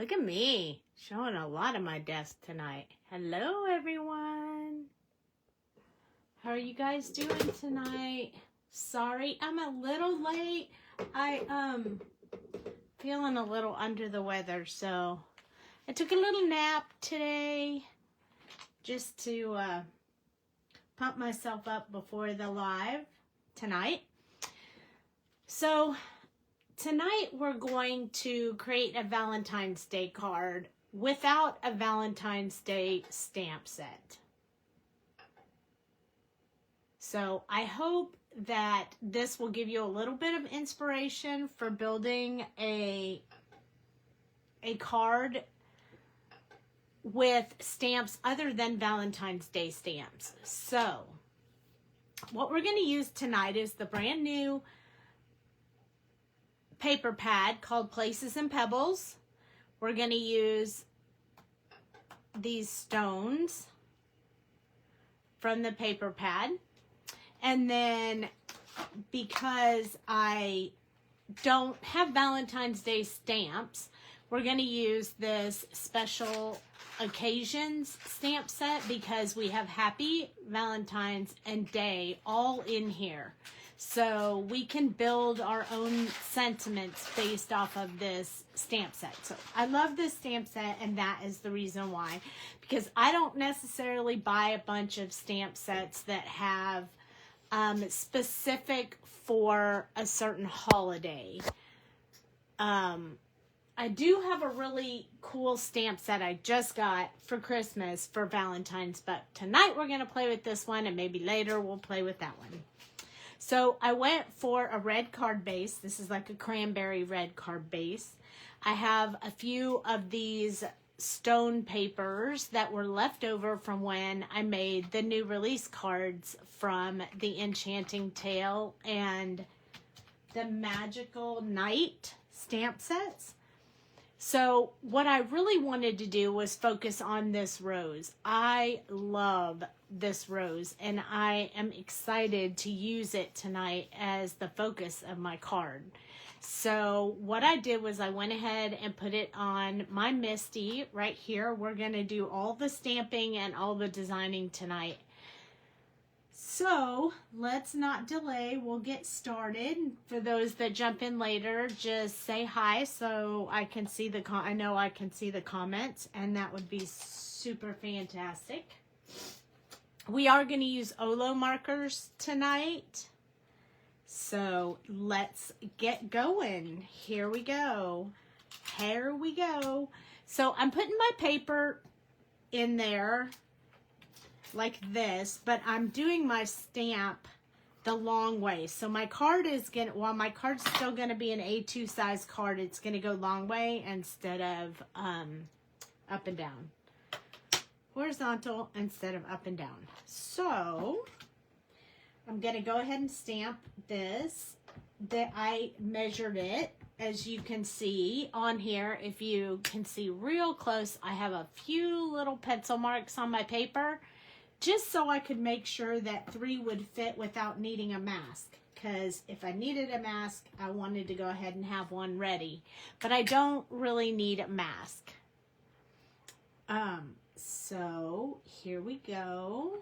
Look at me, showing a lot of my desk tonight. Hello, everyone. How are you guys doing tonight? Sorry, I'm a little late. Feeling a little under the weather, so I took a little nap today just to pump myself up before the live tonight. So tonight we're going to create a Valentine's Day card without a Valentine's Day stamp set. So I hope that this will give you a little bit of inspiration for building a card with stamps other than Valentine's Day stamps. So what we're going to use tonight is the brand new paper pad called Places Pebbles. We're going to use these stones from the paper pad. And then because I don't have Valentine's Day stamps, we're going to use this special occasions stamp set because we have Happy Valentine's and Day all in here. So we can build our own sentiments based off of this stamp set. So I love this stamp set, and that is the reason why. Because I don't necessarily buy a bunch of stamp sets that have specific for a certain holiday. I do have a really cool stamp set I just got for Christmas for Valentine's, but tonight we're going to play with this one, and maybe later we'll play with that one. So I went for a red card base. This is like a cranberry red card base. I have a few of these stone papers that were left over from when I made the new release cards from the Enchanting Tale and the Magical Night stamp sets. So what I really wanted to do was focus on this rose. I love this rose, and I am excited to use it tonight as the focus of my card. So what I did was I went ahead and put it on my Misty right here. We're going to do all the stamping and all the designing tonight. So let's not delay. We'll get started. For those that jump in later, just say hi so I can see I know I can see the comments, and that would be super fantastic. We are going to use Olo Markers tonight. So let's get going. Here we go. Here we go. So I'm putting my paper in there like this, but I'm doing my stamp the long way. So my card is going to, while my card's still going to be an A2 size card, it's going to go long way instead of up and down. Horizontal instead of up and down. So I'm going to go ahead and stamp this. That I measured it, as you can see on here. If you can see real close, I have a few little pencil marks on my paper, just so I could make sure that 3 would fit without needing a mask. Because if I needed a mask, I wanted to go ahead and have one ready. But I don't really need a mask. So here we go.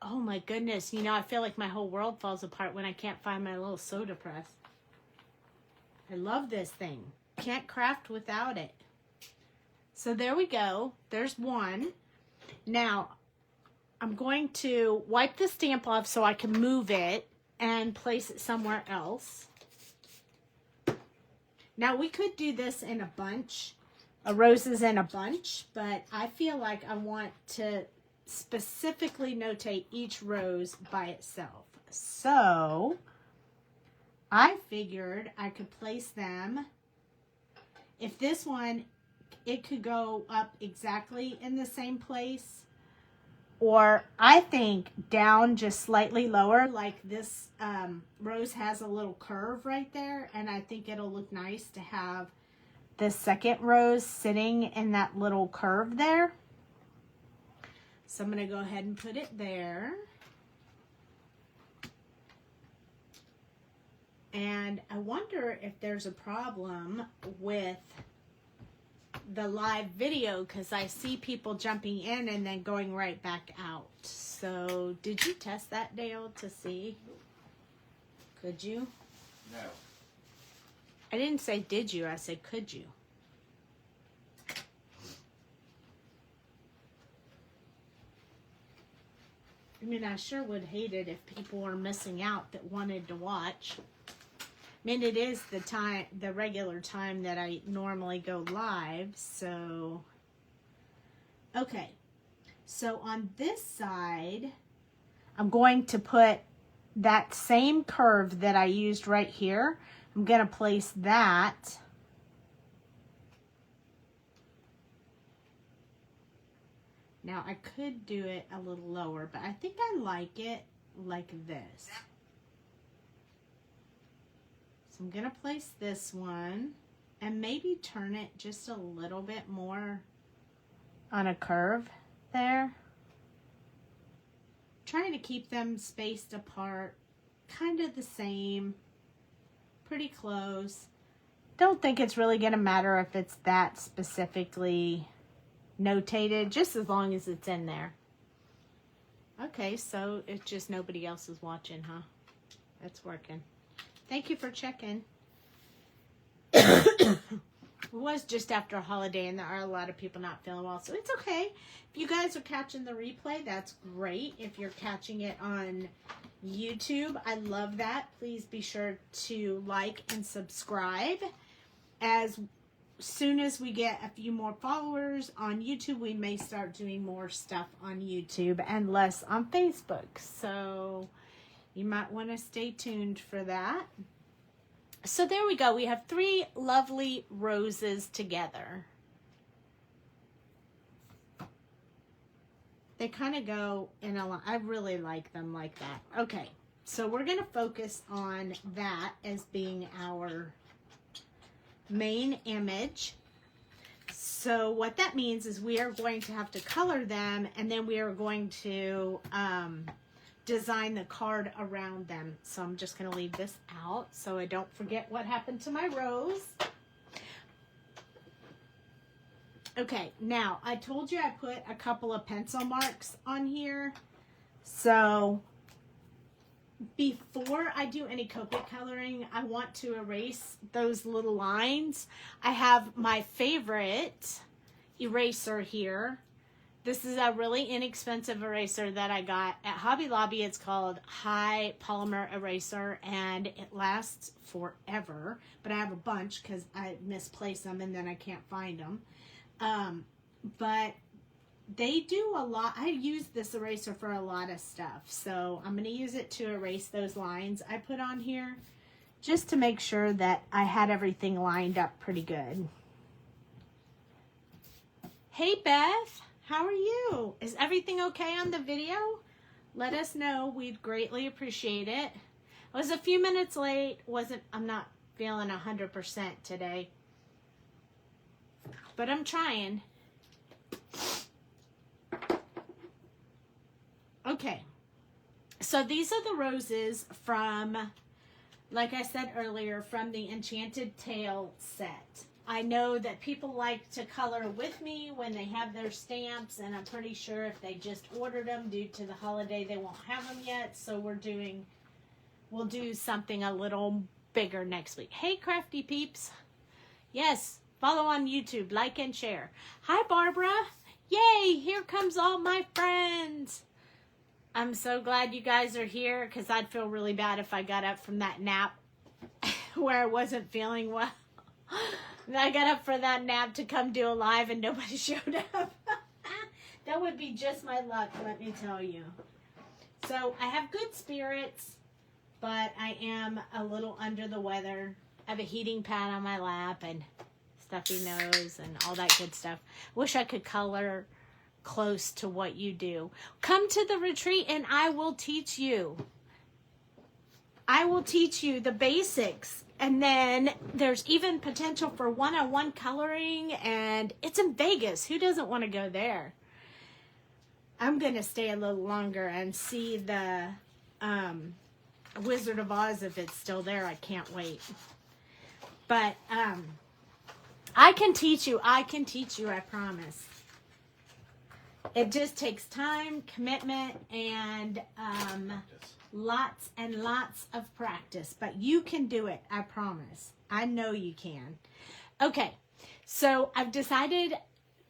Oh my goodness, you know, I feel like my whole world falls apart when I can't find my little soda press. I love this thing. Can't craft without it. So there we go. There's one. Now, I'm going to wipe the stamp off so I can move it and place it somewhere else. Now, we could do this in a bunch, roses in a bunch, but I feel like I want to specifically notate each rose by itself. So I figured I could place them. If this one, it could go up exactly in the same place, or I think down just slightly lower, like this rose has a little curve right there, and I think it'll look nice to have the second rose sitting in that little curve there. So I'm going to go ahead and put it there. And I wonder if there's a problem with the live video, because I see people jumping in and then going right back out. So did you test that, Dale, to see? Could you? No. I didn't say did you, I said could you. I mean, I sure would hate it if people were missing out that wanted to watch. I mean, it is the regular time that I normally go live, so. Okay, so on this side, I'm going to put that same curve that I used right here. I'm going to place that now. I could do it a little lower, but I think I like it like this. So I'm going to place this one and maybe turn it just a little bit more on a curve there. Trying to keep them spaced apart, kind of the same, pretty close. Don't think it's really going to matter if it's that specifically notated, just as long as it's in there. Okay, so it's just nobody else is watching, huh? That's working. Thank you for checking. It was just after a holiday and there are a lot of people not feeling well, so it's okay. If you guys are catching the replay, that's great. If you're catching it on YouTube, I love that. Please be sure to like and subscribe. As soon as we get a few more followers on YouTube, we may start doing more stuff on YouTube and less on Facebook. So you might want to stay tuned for that. So there we go. We have 3 lovely roses together. They kind of go in a line. I really like them like that. Okay, so we're going to focus on that as being our main image. So what that means is we are going to have to color them, and then we are going to design the card around them. So I'm just going to leave this out so I don't forget what happened to my rose. Okay, now I told you I put a couple of pencil marks on here. So before I do any Copic coloring, I want to erase those little lines. I have my favorite eraser here. This is a really inexpensive eraser that I got at Hobby Lobby. It's called High Polymer Eraser, and it lasts forever. But I have a bunch because I misplace them and then I can't find them. But they do a lot. I use this eraser for a lot of stuff. So I'm going to use it to erase those lines I put on here, just to make sure that I had everything lined up pretty good. Hey Beth, how are you? Is everything okay on the video? Let us know. We'd greatly appreciate it. I was a few minutes late. I'm not feeling 100% today, but I'm trying. Okay, so these are the roses from, like I said earlier, from the Enchanting Tale set. I know that people like to color with me when they have their stamps, and I'm pretty sure if they just ordered them due to the holiday, they won't have them yet. So we'll do something a little bigger next week. Hey, crafty peeps. Yes, follow on YouTube, like and share. Hi, Barbara. Yay, here comes all my friends. I'm so glad you guys are here, because I'd feel really bad if I got up from that nap where I wasn't feeling well. I got up for that nap to come do a live and nobody showed up. That would be just my luck, let me tell you. So I have good spirits, but I am a little under the weather. I have a heating pad on my lap and stuffy nose and all that good stuff. Wish I could color close to what you do. Come to the retreat and I will teach you. I will teach you the basics. And then there's even potential for one-on-one coloring, and it's in Vegas. Who doesn't want to go there? I'm going to stay a little longer and see the Wizard of Oz, if it's still there, I can't wait. But I can teach you. I promise. It just takes time, commitment, and lots and lots of practice. But you can do it, I promise. I know you can. Okay, so I've decided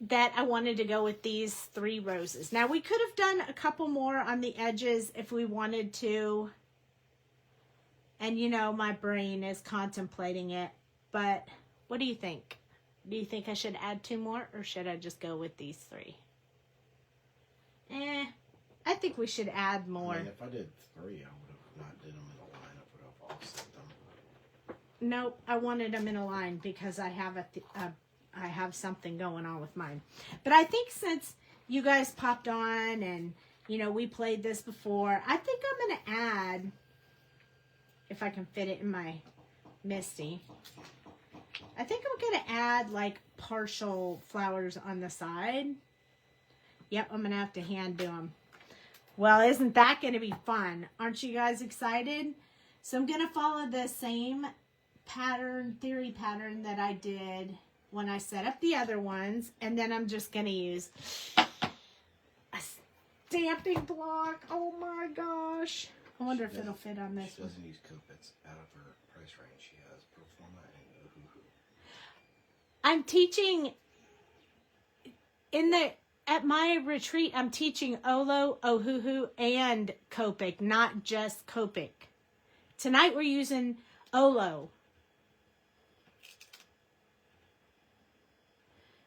that I wanted to go with these 3 roses. Now, we could have done a couple more on the edges if we wanted to. And, you know, my brain is contemplating it. But what do you think? Do you think I should add 2 more, or should I just go with these 3? I think we should add more. I mean, if I did 3, I would have not did them in a line. I would have offset them. Nope, I wanted them in a line because I have I have something going on with mine. But I think since you guys popped on and, you know, we played this before, I think I'm going to add, if I can fit it in my Misty, I think I'm going to add like partial flowers on the side. Yep, I'm going to have to hand do them. Well, isn't that going to be fun? Aren't you guys excited? So I'm going to follow the same theory pattern that I did when I set up the other ones. And then I'm just going to use a stamping block. Oh my gosh. I wonder if it'll fit on this one. She doesn't use Copics out of her price range. She has Performa and Ohuhu. I'm teaching at my retreat, I'm teaching Olo, Ohuhu, and Copic, not just Copic. Tonight we're using Olo.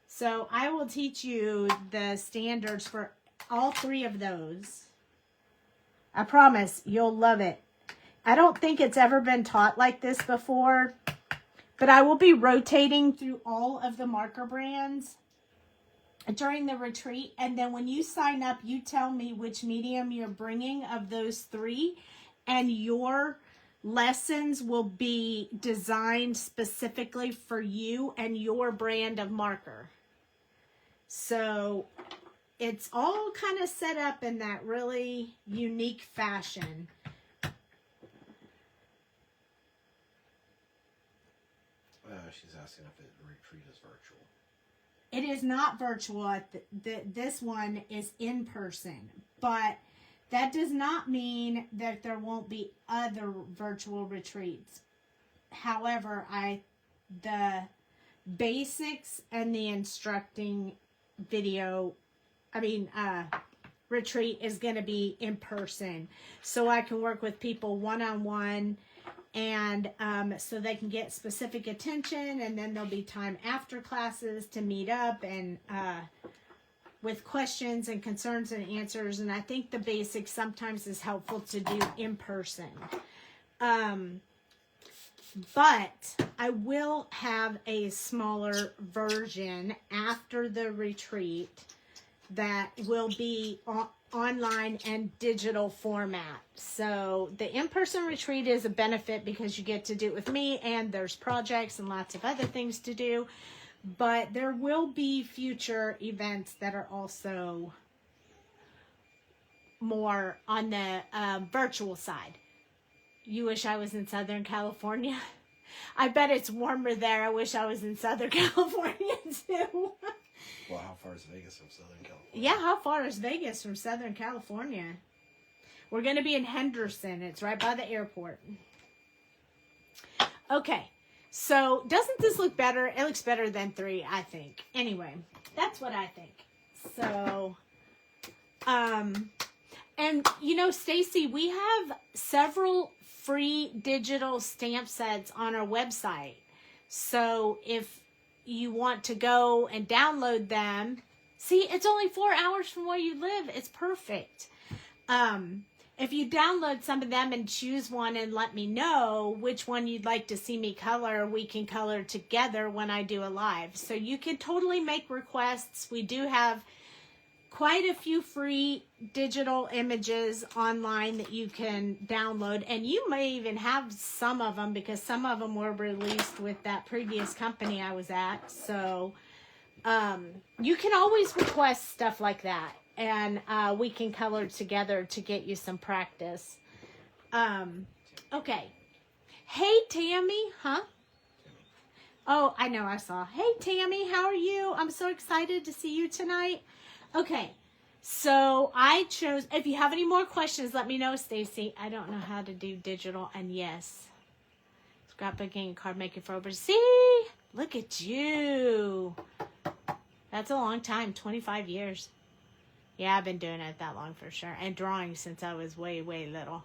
So I will teach you the standards for all 3 of those. I promise you'll love it. I don't think it's ever been taught like this before, but I will be rotating through all of the marker brands during the retreat. And then when you sign up, you tell me which medium you're bringing of those 3, and your lessons will be designed specifically for you and your brand of marker. So it's all kind of set up in that really unique fashion. She's asking if the retreat is virtual. It is not virtual. This one is in person. But that does not mean that there won't be other virtual retreats. However, the basics and the instructing retreat is going to be in person. So I can work with people one-on-one, and so they can get specific attention, and then there'll be time after classes to meet up and with questions and concerns and answers. And I think the basics sometimes is helpful to do in person. But I will have a smaller version after the retreat that will be online and digital format. So the in-person retreat is a benefit because you get to do it with me, and there's projects and lots of other things to do. But there will be future events that are also more on the virtual side. You wish I was in Southern California? I bet it's warmer there. I wish I was in Southern California too. Well, how far is Vegas from Southern California? Yeah, how far is Vegas from Southern California? We're going to be in Henderson. It's right by the airport. Okay, so doesn't this look better? It looks better than 3, I think. Anyway, that's what I think. So, and you know, Stacy, we have several free digital stamp sets on our website. So if you want to go and download them, see, it's only 4 hours from where you live. It's perfect. If you download some of them and choose one and let me know which one you'd like to see me color, we can color together when I do a live. So you can totally make requests. We do have quite a few free digital images online that you can download, and you may even have some of them because some of them were released with that previous company I was at. So you can always request stuff like that, and we can color together to get you some practice. Okay. Hey, Tammy. Huh? Oh, I know, I saw. Hey, Tammy, how are you? I'm so excited to see you tonight. Okay, so I chose, if you have any more questions, let me know, Stacy. I don't know how to do digital, and yes. Scrapbooking and card making for over. See? Look at you. That's a long time, 25 years. Yeah, I've been doing it that long for sure. And drawing since I was way, way little.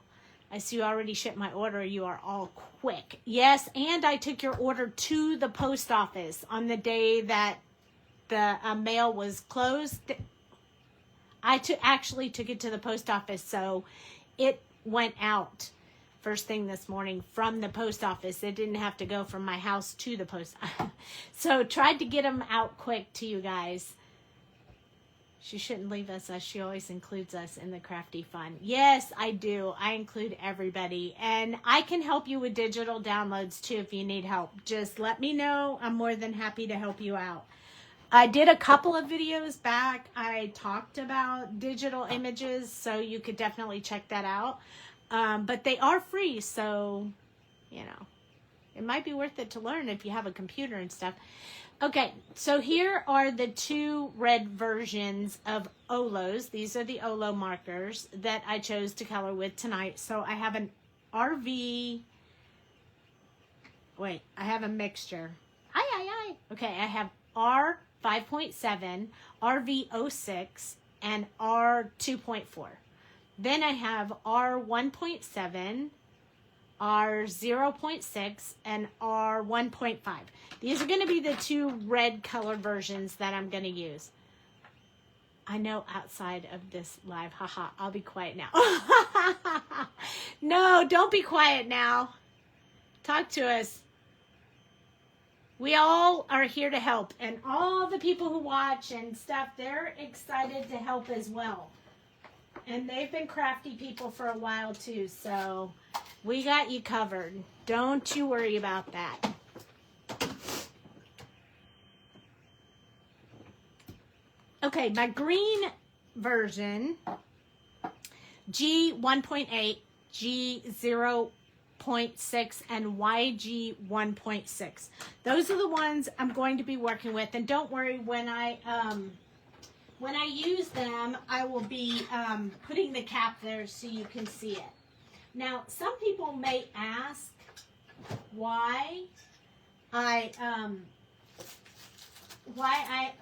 I see you already shipped my order. You are all quick. Yes, and I took your order to the post office on the day that the mail was closed. I actually took it to the post office, so it went out first thing this morning from the post office. It didn't have to go from my house to the post office. So tried to get them out quick to you guys. She shouldn't leave us as she always includes us in the crafty fun. Yes, I do. I include everybody. And I can help you with digital downloads too if you need help. Just let me know. I'm more than happy to help you out. I did a couple of videos back. I talked about digital images, so you could definitely check that out. But they are free, so, you know, it might be worth it to learn if you have a computer and stuff. Okay, so here are the two red versions of Olos. These are the Olo markers that I chose to color with tonight. So I have an RV, wait, I have a mixture. Okay, I have R5.7, RV06, and R2.4. Then I have R1.7, R0.6, and R1.5. These are going to be the two red color versions that I'm going to use. I know outside of this live, haha, I'll be quiet now. No, don't be quiet now. Talk to us. We all are here to help, and all the people who watch and stuff, they're excited to help as well. And they've been crafty people for a while too, so we got you covered. Don't you worry about that. Okay, my green version, G1.8, G0.6, and YG1.6. Those are the ones I'm going to be working with. And don't worry, when I use them, I will be putting the cap there so you can see it. Now, some people may ask why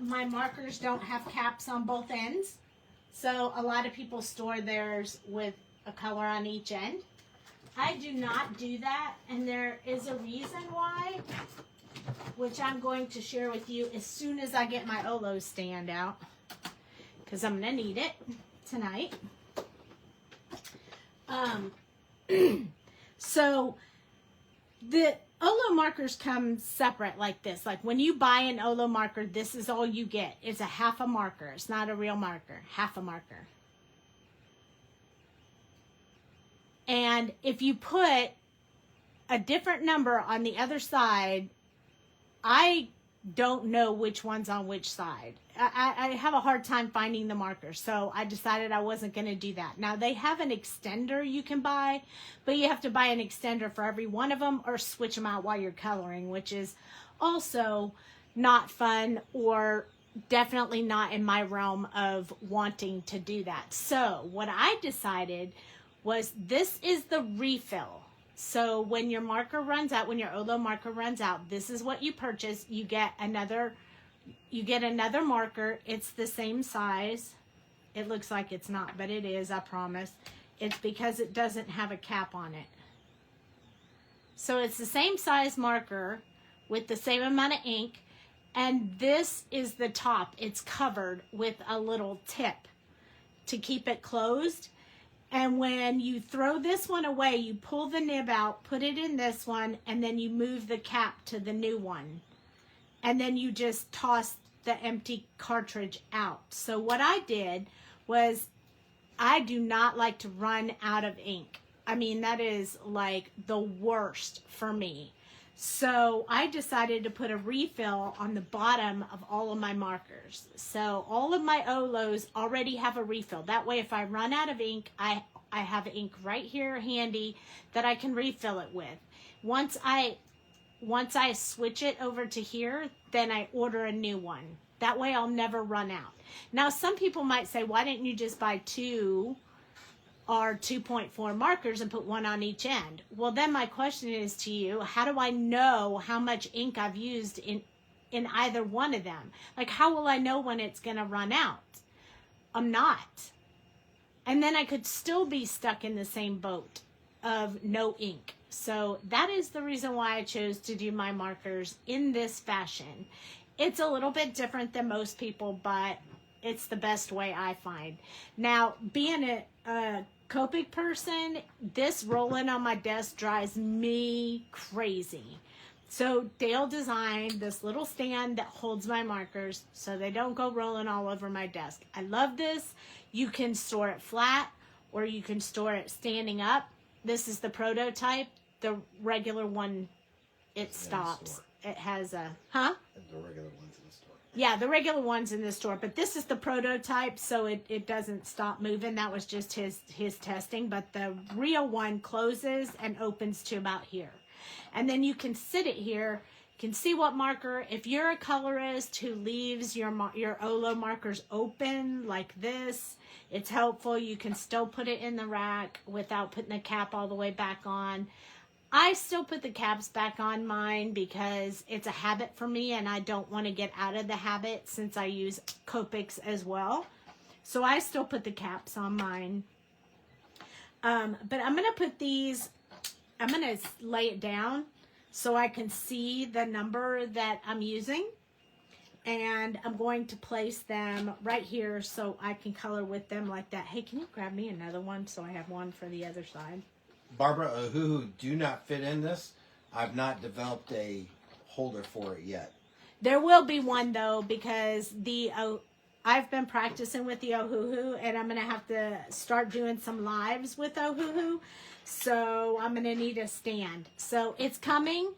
my markers don't have caps on both ends. So a lot of people store theirs with a color on each end. I do not do that, and there is a reason why, which I'm going to share with you as soon as I get my Olo stand out, because I'm going to need it tonight. So the Olo markers come separate like this. Like when you buy an Olo marker, this is all you get. It's a half a marker. It's not a real marker. Half a marker. And if you put a different number on the other side, I don't know which one's on which side. I have a hard time finding the markers, so I decided I wasn't going to do that. Now, they have an extender you can buy, but you have to buy an extender for every one of them or switch them out while you're coloring, which is also not fun or definitely not in my realm of wanting to do that. So what I decided was this is the refill. So when your marker runs out, when your Olo marker runs out, this is what you purchase. You get another marker. It's the same size. It looks like it's not, but it is, I promise. It's because it doesn't have a cap on it. So it's the same size marker with the same amount of ink. And this is the top. It's covered with a little tip to keep it closed. And when you throw this one away, you pull the nib out, put it in this one, and then you move the cap to the new one. And then you just toss the empty cartridge out. So what I did was, I do not like to run out of ink. I mean, that is like the worst for me. So I decided to put a refill on the bottom of all of my markers. So all of my Olos already have a refill. That way, if I run out of ink, I I have ink right here handy that I can refill it with. Once I switch it over to here, then I order a new one. That way I'll never run out. Now, some people might say, why didn't you just buy 2 or 2.4 markers and put one on each end? Well, then my question is to you, how do I know how much ink I've used in either one of them? Like, how will I know when it's going to run out? I'm not. And then I could still be stuck in the same boat of no ink. So that is the reason why I chose to do my markers in this fashion. It's a little bit different than most people, but it's the best way I find. Now, being a Copic person, this rolling on my desk drives me crazy. So Dale designed this little stand that holds my markers so they don't go rolling all over my desk. I love this. You can store it flat or you can store it standing up. This is the prototype. The regular one, it stops. It has a, The regular ones in the store. Yeah, the regular one's in the store, but this is the prototype, so it doesn't stop moving. That was just his testing, but the real one closes and opens to about here. And then you can sit it here. You can see what marker. If you're a colorist who leaves your Olo markers open like this, it's helpful. You can still put it in the rack without putting the cap all the way back on. I still put the caps back on mine because it's a habit for me and I don't want to get out of the habit since I use Copics as well. So I still put the caps on mine. But I'm going to put these, I'm going to lay it down so I can see the number that I'm using. And I'm going to place them right here so I can color with them like that. Hey, can you grab me another one so I have one for the other side? Barbara, who do not fit in this. I've not developed a holder for it yet. There will be one though because I've been practicing with the Ohuhu and I'm going to have to start doing some lives with Ohuhu. So I'm going to need a stand. So it's coming.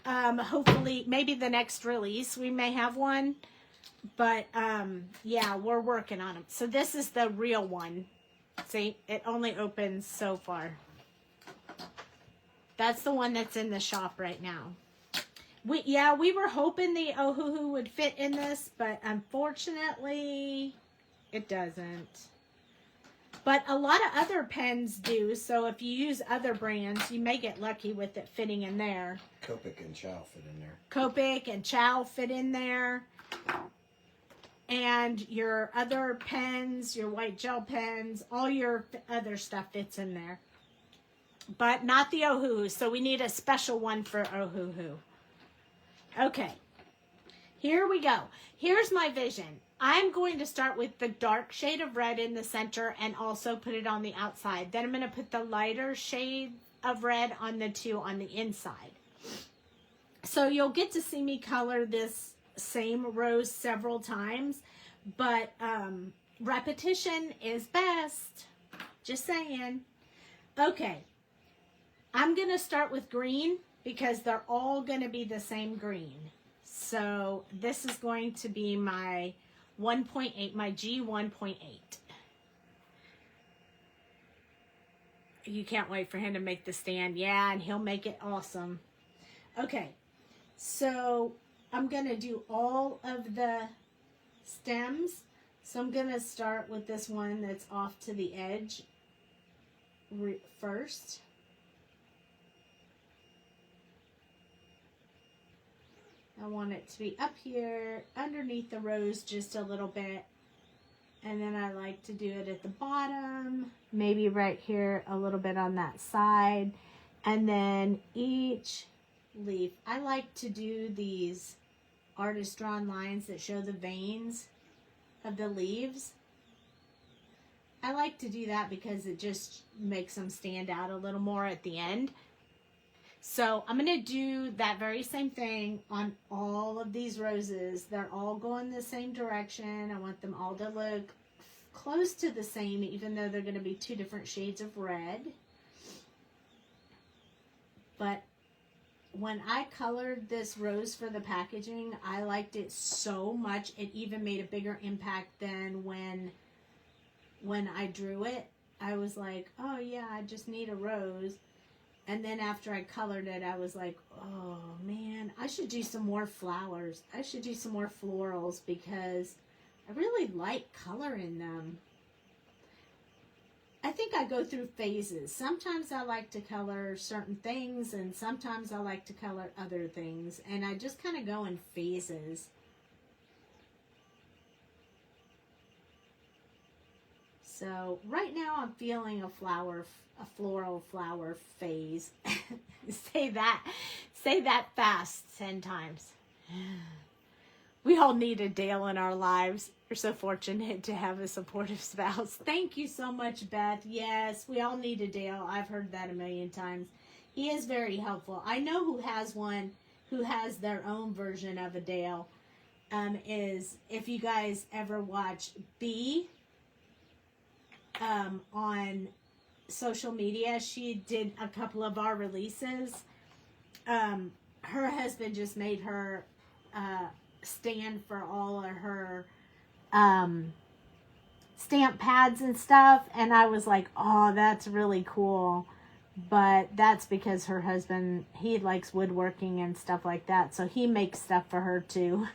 Hopefully, maybe the next release we may have one. But yeah, we're working on them. So this is the real one. See, it only opens so far. That's the one that's in the shop right now. We were hoping the Ohuhu would fit in this, but unfortunately, it doesn't. But a lot of other pens do, so if you use other brands, you may get lucky with it fitting in there. Copic and Chow fit in there. Copic and Chow fit in there. And your other pens, your white gel pens, all your other stuff fits in there. But not the Ohuhu, so we need a special one for Ohuhu. Okay, here we go. Here's my vision. I'm going to start with the dark shade of red in the center and also put it on the outside. Then I'm going to put the lighter shade of red on the 2 on the inside. So you'll get to see me color this same rose several times, but repetition is best. Just saying. Okay. I'm going to start with green because they're all going to be the same green. So this is going to be my 1.8, my G 1.8. You can't wait for him to make the stand. Yeah, and he'll make it awesome. Okay, so I'm going to do all of the stems. So I'm going to start with this one that's off to the edge first. I want it to be up here underneath the rose just a little bit. And then I like to do it at the bottom, maybe right here a little bit on that side. And then each leaf, I like to do these artist drawn lines that show the veins of the leaves. I like to do that because it just makes them stand out a little more at the end. So I'm going to do that very same thing on all of these roses. They're all going the same direction. I want them all to look close to the same, even though they're going to be 2 different shades of red. But when I colored this rose for the packaging, I liked it so much. It even made a bigger impact than when I drew it. I was like, oh yeah, I just need a rose. And then after I colored it, I was like, oh man, I should do some more flowers. I should do some more florals because I really like coloring them. I think I go through phases. Sometimes I like to color certain things and sometimes I like to color other things. And I just kind of go in phases. So right now I'm feeling a floral flower phase. Say that fast 10 times. We all need a Dale in our lives. We're so fortunate to have a supportive spouse. Thank you so much, Beth. Yes, we all need a Dale. I've heard that a million times. He is very helpful. I know who has one, who has their own version of a Dale. Is if you guys ever watch B on social media, she did a couple of our releases. Her husband just made her stand for all of her stamp pads and stuff, and I was like, oh, that's really cool. But that's because her husband, he likes woodworking and stuff like that, so he makes stuff for her too.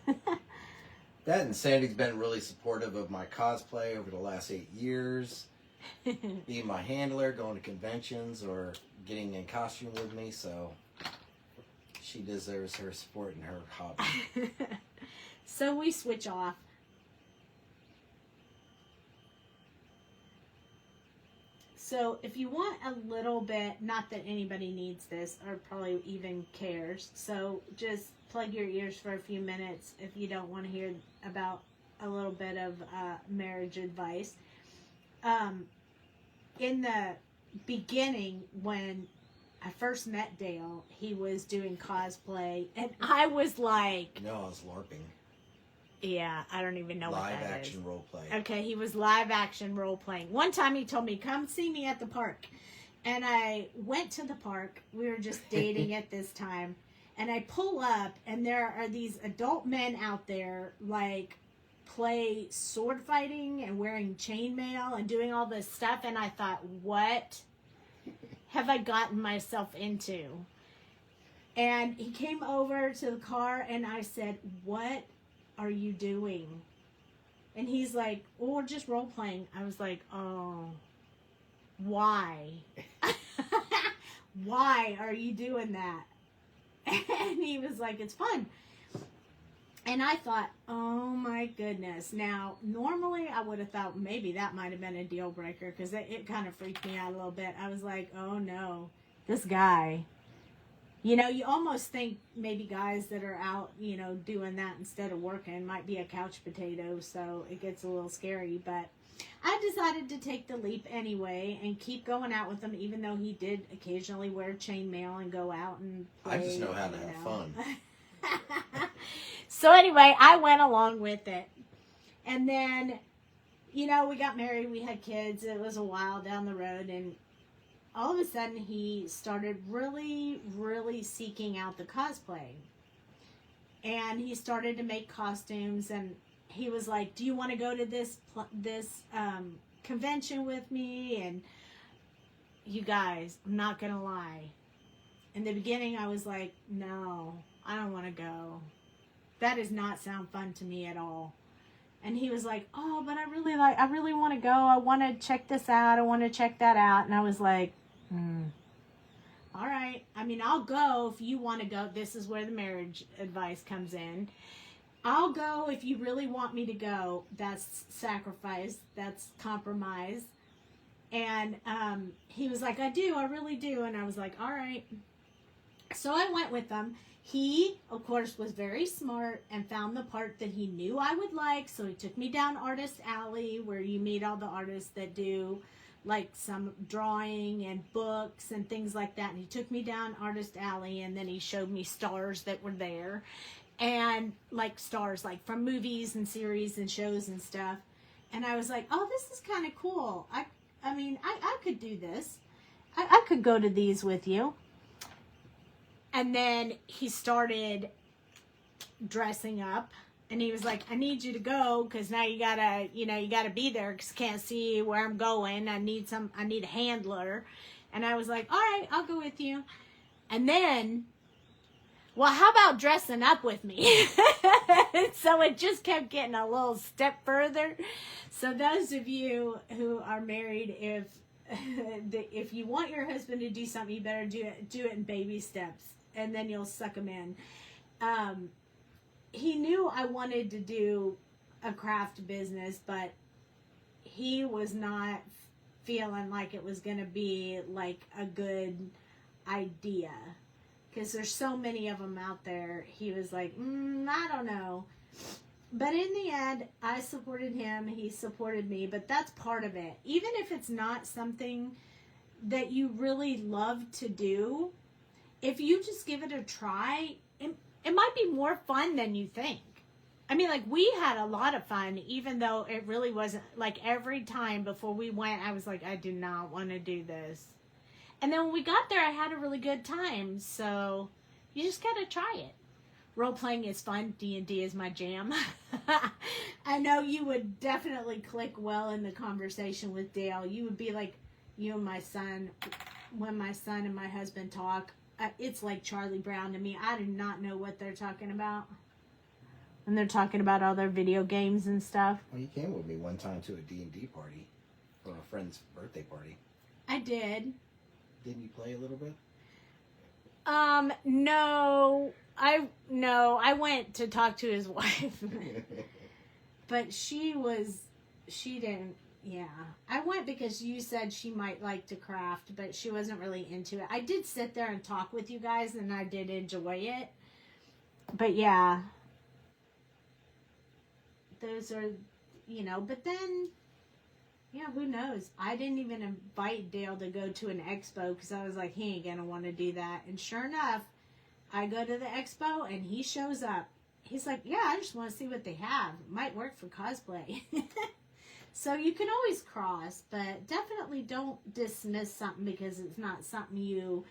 That and Sandy's been really supportive of my cosplay over the last 8 years. Being my handler, going to conventions, or getting in costume with me, so she deserves her support in her hobby. So we switch off. So if you want a little bit, not that anybody needs this or probably even cares, so just plug your ears for a few minutes if you don't want to hear about a little bit of marriage advice. In the beginning, when I first met Dale, he was doing cosplay, and I was like... No, I was LARPing. Yeah, I don't even know what that is. Live action role play. Okay, he was live action role playing. One time he told me, come see me at the park. And I went to the park. We were just dating at this time. And I pull up, and there are these adult men out there, like, play sword fighting and wearing chainmail and doing all this stuff. And I thought, what have I gotten myself into? And he came over to the car, and I said, what are you doing? And he's like, well, we're just role playing. I was like, oh, why? Why are you doing that? And he was like, it's fun. And I thought, oh my goodness. Now, normally I would have thought maybe that might have been a deal breaker because it kind of freaked me out a little bit. I was like, oh no, this guy. You know, you almost think maybe guys that are out, you know, doing that instead of working might be a couch potato, so it gets a little scary. But I decided to take the leap anyway and keep going out with him, even though he did occasionally wear chainmail and go out and play. I just know how to have fun. So anyway, I went along with it. And then, you know, we got married, we had kids. It was a while down the road, and all of a sudden he started really, really seeking out the cosplay. And he started to make costumes, and he was like, do you want to go to this convention with me? And you guys, I'm not going to lie. In the beginning, I was like, no, I don't want to go. That does not sound fun to me at all. And he was like, oh, but I really want to go. I want to check this out. I want to check that out. And I was like, all right. I mean, I'll go if you want to go. This is where the marriage advice comes in. I'll go if you really want me to go. That's sacrifice. That's compromise. And he was like, I really do. And I was like, all right. So I went with them. He, of course, was very smart and found the part that he knew I would like. So he took me down Artist Alley, where you meet all the artists that do like some drawing and books and things like that. And he took me down Artist Alley, and then he showed me stars that were there. And like stars like from movies and series and shows and stuff. And I was like, oh, this is kind of cool. I mean, I could do this. I could go to these with you. And then he started dressing up And he was like, I need you to go because now you gotta be there because I can't see where I'm going. I need a handler. And I was like, all right, I'll go with you. And then, well, how about dressing up with me? So it just kept getting a little step further. So those of you who are married, if you want your husband to do something, you better do it in baby steps, and then you'll suck him in. He knew I wanted to do a craft business, but he was not feeling like it was going to be like a good idea because there's so many of them out there. He was like, I don't know. But in the end, I supported him. He supported me, but that's part of it. Even if it's not something that you really love to do, if you just give it a try, it might be more fun than you think. I mean, like, we had a lot of fun, even though it really wasn't, like, every time before we went, I was like, I do not want to do this. And then when we got there, I had a really good time, so you just gotta try it. Role-playing is fun. D&D is my jam. I know you would definitely click well in the conversation with Dale. You would be like you and my son. When my son and my husband talk, it's like Charlie Brown to me. I do not know what they're talking about. And they're talking about all their video games and stuff. Well, you came with me one time to a D&D party for a friend's birthday party. I did. Didn't you play a little bit? No. I went to talk to his wife. But she didn't, yeah. I went because you said she might like to craft, but she wasn't really into it. I did sit there and talk with you guys, and I did enjoy it. But yeah. Those are, but then, yeah, who knows? I didn't even invite Dale to go to an expo because I was like, he ain't going to want to do that. And sure enough, I go to the expo and he shows up. He's like, yeah, I just want to see what they have. It might work for cosplay. So you can always cross, but definitely don't dismiss something because it's not something you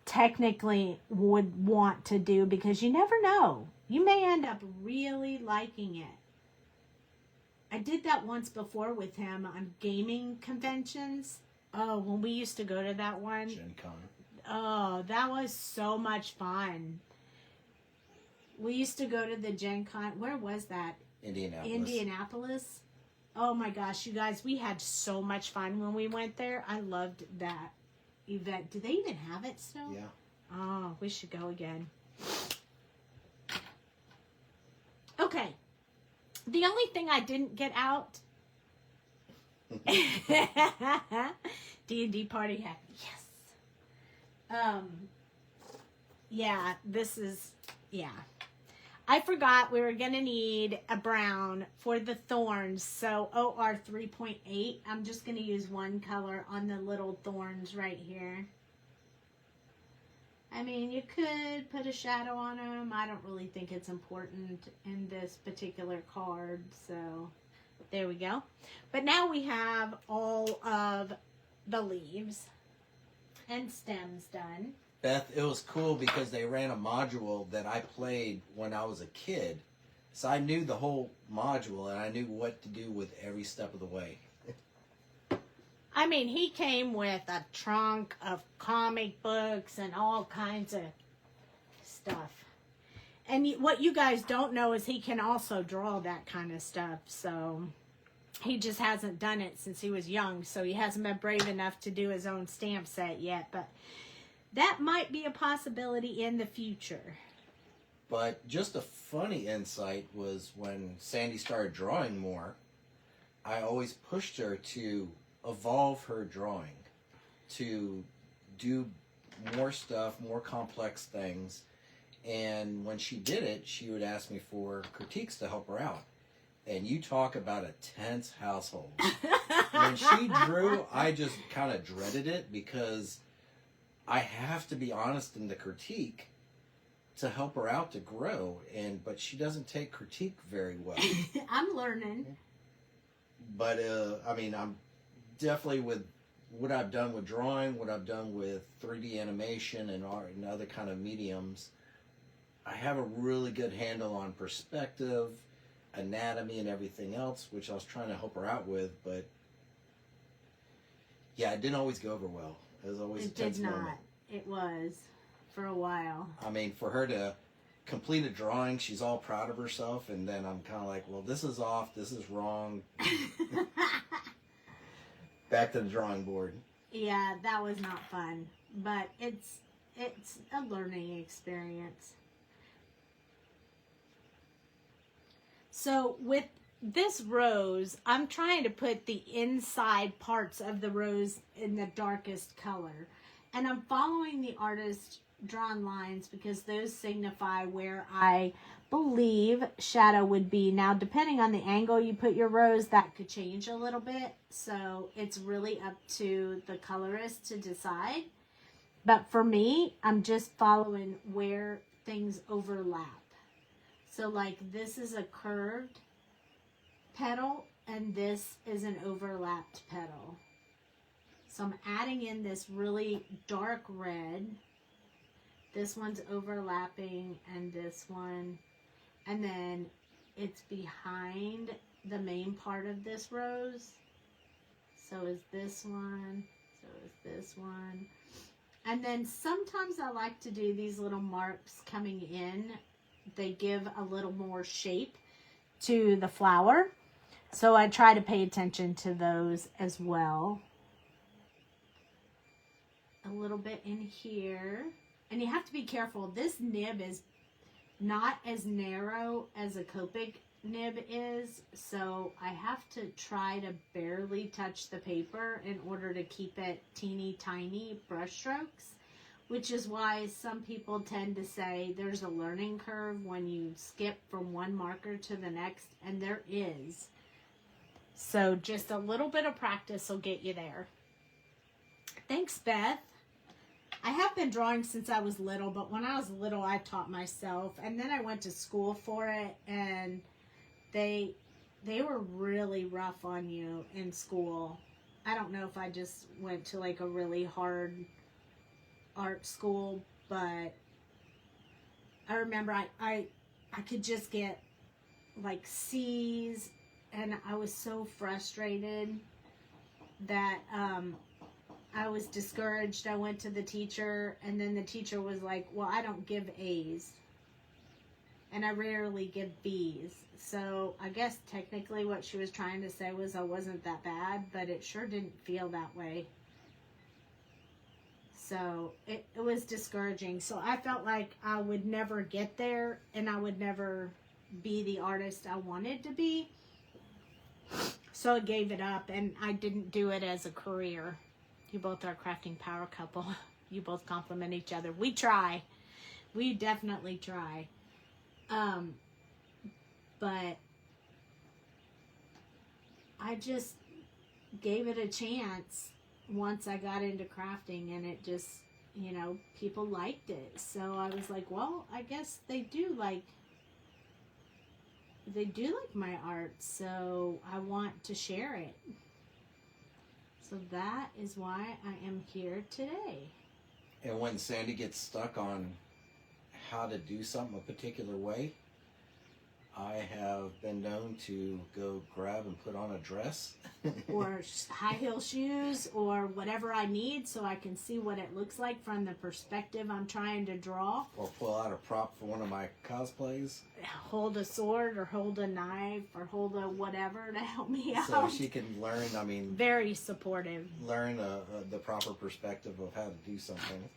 technically would want to do because you never know. You may end up really liking it. I did that once before with him on gaming conventions. Oh, when we used to go to that one. Gen Con. Oh, that was so much fun. We used to go to the Gen Con. Where was that? Indianapolis. Oh my gosh, you guys, we had so much fun when we went there. I loved that event. Do they even have it still? Yeah. Oh, we should go again. Okay. The only thing I didn't get out, D&D party hat. Yes. Yeah, I forgot we were going to need a brown for the thorns. So OR 3.8, I'm just going to use one color on the little thorns right here. I mean, you could put a shadow on them. I don't really think it's important in this particular card. So there we go. But now we have all of the leaves and stems done. Beth, it was cool because they ran a module that I played when I was a kid. So I knew the whole module and I knew what to do with every step of the way. I mean, he came with a trunk of comic books and all kinds of stuff. And what you guys don't know is he can also draw that kind of stuff. So he just hasn't done it since he was young. So he hasn't been brave enough to do his own stamp set yet. But that might be a possibility in the future. But just a funny insight was when Sandy started drawing more, I always pushed her to evolve her drawing, to do more stuff, more complex things. And when she did it, she would ask me for critiques to help her out. And you talk about a tense household. When she drew, I just kind of dreaded it because I have to be honest in the critique to help her out to grow. But she doesn't take critique very well. I'm learning. But, I mean, I'm definitely with what I've done with drawing, what I've done with 3D animation and art and other kind of mediums, I have a really good handle on perspective, anatomy and everything else, which I was trying to help her out with, but yeah, it didn't always go over well. It was always a tense moment. It was for a while. I mean, for her to complete a drawing, she's all proud of herself, and then I'm kind of like, well, this is off, this is wrong. Back to the drawing board. Yeah, that was not fun, but it's a learning experience. So with this rose, I'm trying to put the inside parts of the rose in the darkest color. And I'm following the artist's drawn lines because those signify where I believe shadow would be. Now, depending on the angle you put your rose, that could change a little bit. So it's really up to the colorist to decide. But for me, I'm just following where things overlap. So like this is a curved petal and this is an overlapped petal. So I'm adding in this really dark red. This one's overlapping and this one. And then it's behind the main part of this rose. So is this one. So is this one. And then sometimes I like to do these little marks coming in. They give a little more shape to the flower. So I try to pay attention to those as well. A little bit in here. And you have to be careful. This nib is not as narrow as a Copic nib is. So I have to try to barely touch the paper in order to keep it teeny tiny brush strokes. Which is why some people tend to say there's a learning curve when you skip from one marker to the next. And there is. So just a little bit of practice will get you there. Thanks, Beth. I have been drawing since I was little, but when I was little, I taught myself. And then I went to school for it, and they were really rough on you in school. I don't know if I just went to like a really hard art school, but I remember I could just get like C's, and I was so frustrated that I was discouraged. I went to the teacher, and then the teacher was like, well, I don't give A's, and I rarely give B's. So I guess technically what she was trying to say was I wasn't that bad, but it sure didn't feel that way. So it was discouraging. So I felt like I would never get there, and I would never be the artist I wanted to be. So I gave it up, and I didn't do it as a career. You both are a crafting power couple. You both compliment each other. We try. We definitely try. But I just gave it a chance once I got into crafting, and it just, you know, people liked it. So I was like, well, I guess they do like my art, so I want to share it. So that is why I am here today. And when Sandy gets stuck on how to do something a particular way, I have been known to go grab and put on a dress. Or high heel shoes, or whatever I need so I can see what it looks like from the perspective I'm trying to draw. Or pull out a prop for one of my cosplays. Hold a sword, or hold a knife, or hold a whatever to help me out. So she can learn, I mean... Very supportive. Learn the proper perspective of how to do something.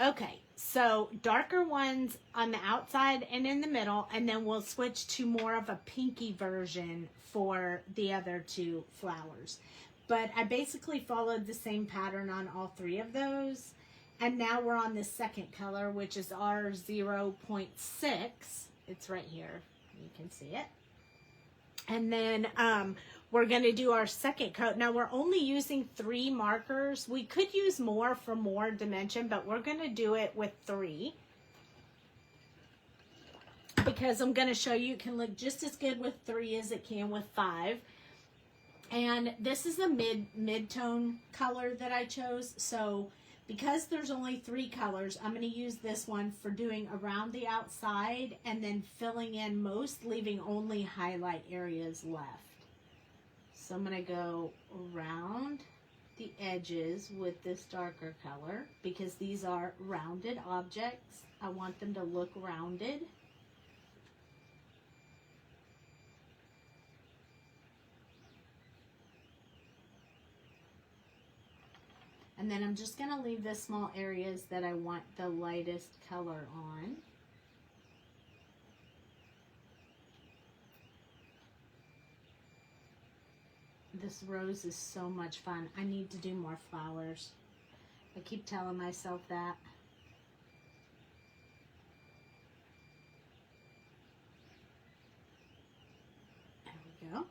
Okay, so darker ones on the outside and in the middle, and then we'll switch to more of a pinky version for the other two flowers. But I basically followed the same pattern on all three of those. And now we're on the second color, which is our 0.6. It's right here. You can see it. And then we're going to do our second coat. Now, we're only using 3 markers. We could use more for more dimension, but we're going to do it with 3. Because I'm going to show you it can look just as good with 3 as it can with 5. And this is the mid-tone color that I chose. So Because there's only 3 colors, I'm going to use this one for doing around the outside and then filling in most, leaving only highlight areas left. So I'm going to go around the edges with this darker color because these are rounded objects. I want them to look rounded. And then I'm just going to leave the small areas that I want the lightest color on. This rose is so much fun. I need to do more flowers. I keep telling myself that. There we go.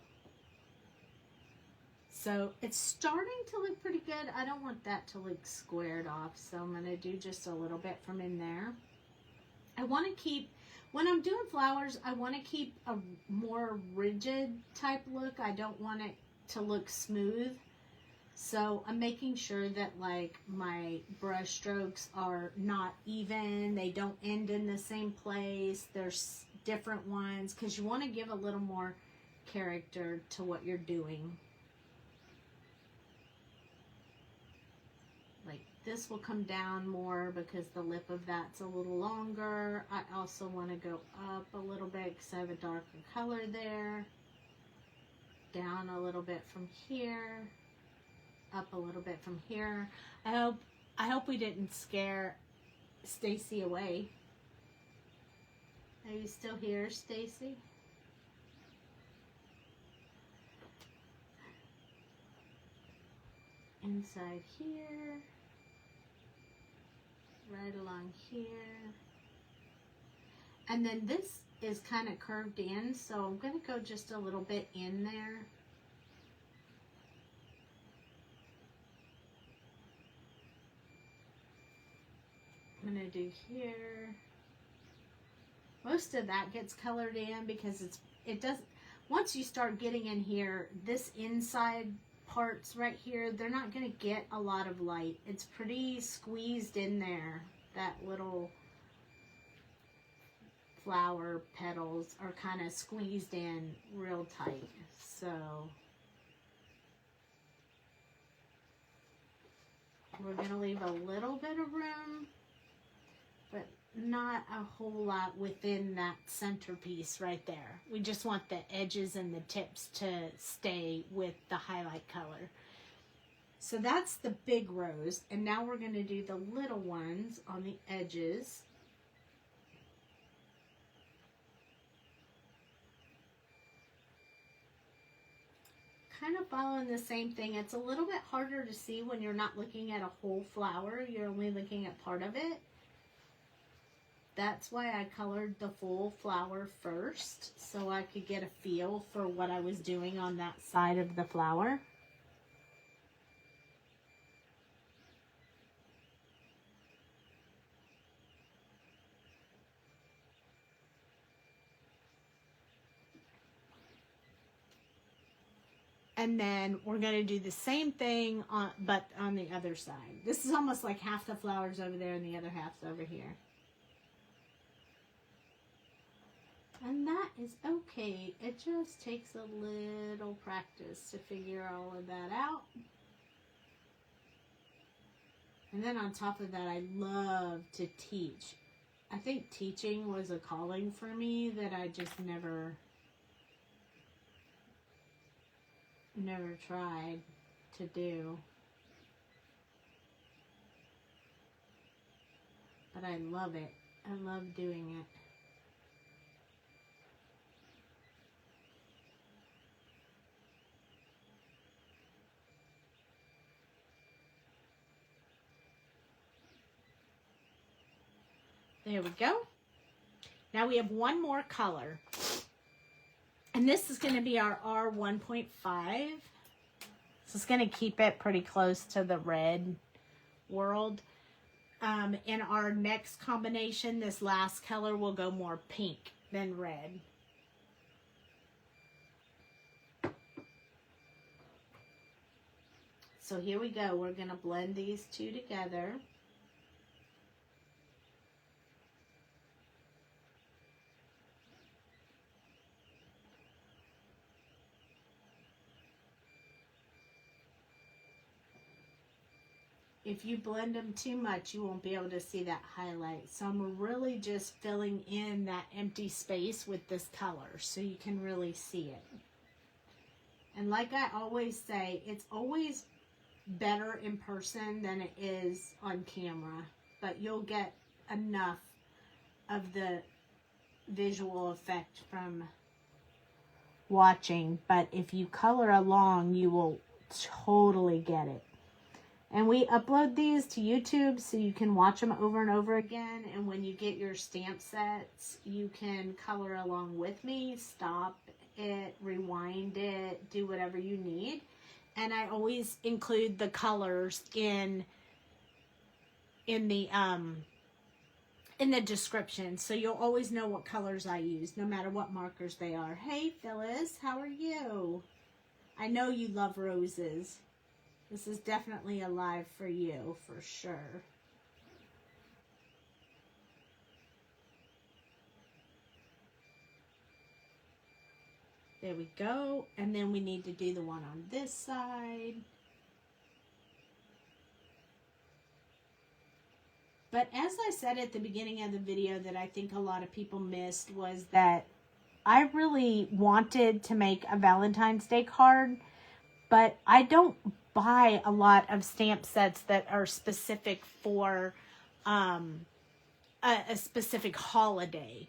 So it's starting to look pretty good. I don't want that to look squared off, so I'm going to do just a little bit from in there. I want to keep, when I'm doing flowers, I want to keep a more rigid type look. I don't want it to look smooth. So I'm making sure that like my brush strokes are not even. They don't end in the same place. There's different ones because you want to give a little more character to what you're doing. Like this will come down more because the lip of that's a little longer. I also want to go up a little bit because I have a darker color there. Down a little bit from here. Up a little bit from here. I hope we didn't scare Stacy away. Are you still here, Stacy? Inside here. Right along here. And then this is kind of curved in, so I'm going to go just a little bit in there. I'm going to do here. Most of that gets colored in because it doesn't, once you start getting in here, this inside parts right here, they're not going to get a lot of light. It's pretty squeezed in there. That little flower petals are kind of squeezed in real tight. So we're going to leave a little bit of room, but not a whole lot within that centerpiece right there. We just want the edges and the tips to stay with the highlight color. So that's the big rose, and now we're going to do the little ones on the edges. Kind of following the same thing. It's a little bit harder to see when you're not looking at a whole flower. You're only looking at part of it. That's why I colored the full flower first, so I could get a feel for what I was doing on that side of the flower. And then we're going to do the same thing, but on the other side. This is almost like half the flowers over there and the other half's over here. And that is okay. It just takes a little practice to figure all of that out. And then on top of that, I love to teach. I think teaching was a calling for me that I just never tried to do. But I love it. I love doing it. There we go. Now we have one more color. And this is going to be our R1.5. So it's going to keep it pretty close to the red world. In our next combination, this last color will go more pink than red. So here we go. We're going to blend these two together. If you blend them too much, you won't be able to see that highlight. So I'm really just filling in that empty space with this color so you can really see it. And like I always say, it's always better in person than it is on camera, but you'll get enough of the visual effect from watching. But if you color along, you will totally get it. And we upload these to YouTube so you can watch them over and over again. And when you get your stamp sets, you can color along with me, stop it, rewind it, do whatever you need. And I always include the colors in the description, so you'll always know what colors I use, no matter what markers they are. Hey Phyllis, how are you? I know you love roses. This is definitely alive for you, for sure. There we go. And then we need to do the one on this side. But as I said at the beginning of the video that I think a lot of people missed was that I really wanted to make a Valentine's Day card, but I don't buy a lot of stamp sets that are specific for a specific holiday.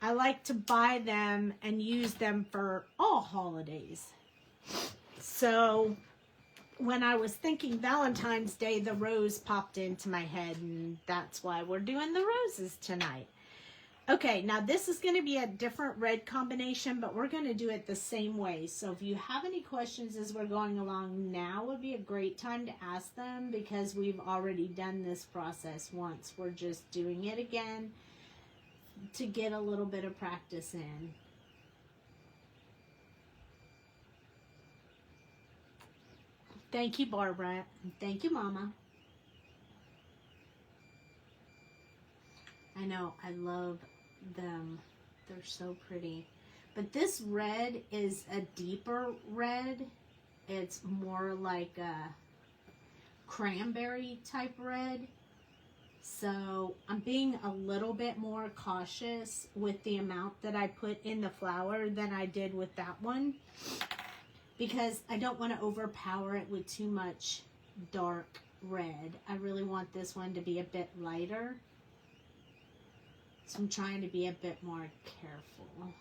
I like to buy them and use them for all holidays. So when I was thinking Valentine's Day, the rose popped into my head, and that's why we're doing the roses tonight. Okay, now this is going to be a different red combination, but we're going to do it the same way. So if you have any questions as we're going along, now would be a great time to ask them, because we've already done this process once. We're just doing it again to get a little bit of practice in. Thank you, Barbara. Thank you, Mama. I know, I love them. They're so pretty. But this red is a deeper red. It's more like a cranberry type red. So I'm being a little bit more cautious with the amount that I put in the flower than I did with that one, because I don't want to overpower it with too much dark red. I really want this one to be a bit lighter. So I'm trying to be a bit more careful.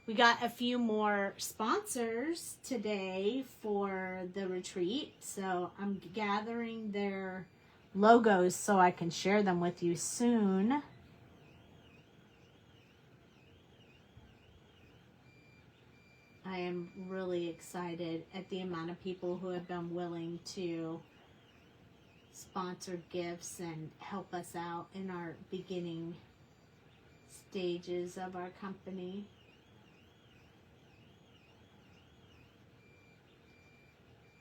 We got a few more sponsors today for the retreat, so I'm gathering their logos so I can share them with you soon. I am really excited at the amount of people who have been willing to sponsor gifts and help us out in our beginning stages of our company.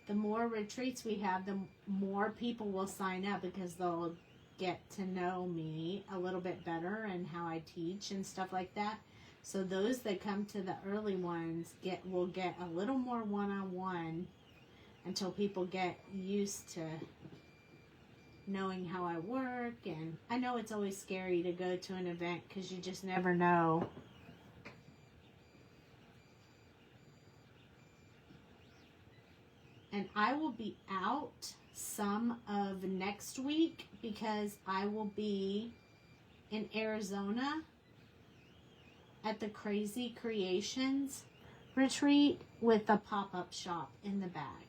The more retreats we have, the more people will sign up, because they'll get to know me a little bit better and how I teach and stuff like that. So those that come to the early ones will get a little more one-on-one until people get used to knowing how I work. And I know it's always scary to go to an event because you just never know. And I will be out some of next week because I will be in Arizona at the Crazy Creations retreat with a pop-up shop in the back.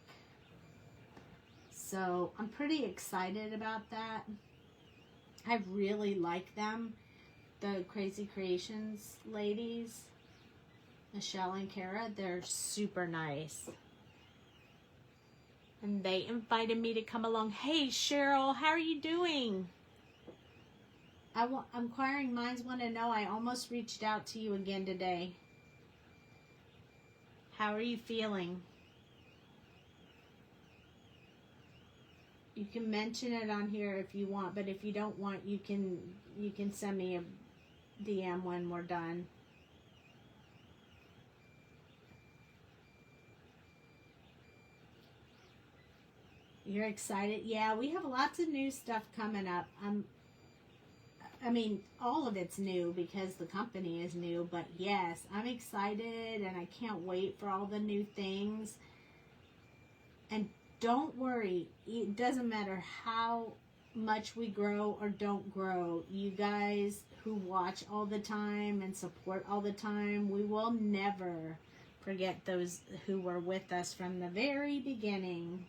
So I'm pretty excited about that. I really like them, the Crazy Creations ladies, Michelle and Kara. They're super nice. And they invited me to come along. Hey, Cheryl, how are you doing? Inquiring minds want to know, I almost reached out to you again today. How are you feeling? You can mention it on here if you want, but if you don't want, you can send me a DM when we're done. You're excited? Yeah, we have lots of new stuff coming up. I mean, all of it's new because the company is new, but yes, I'm excited and I can't wait for all the new things. And don't worry, it doesn't matter how much we grow or don't grow. You guys who watch all the time and support all the time, we will never forget those who were with us from the very beginning.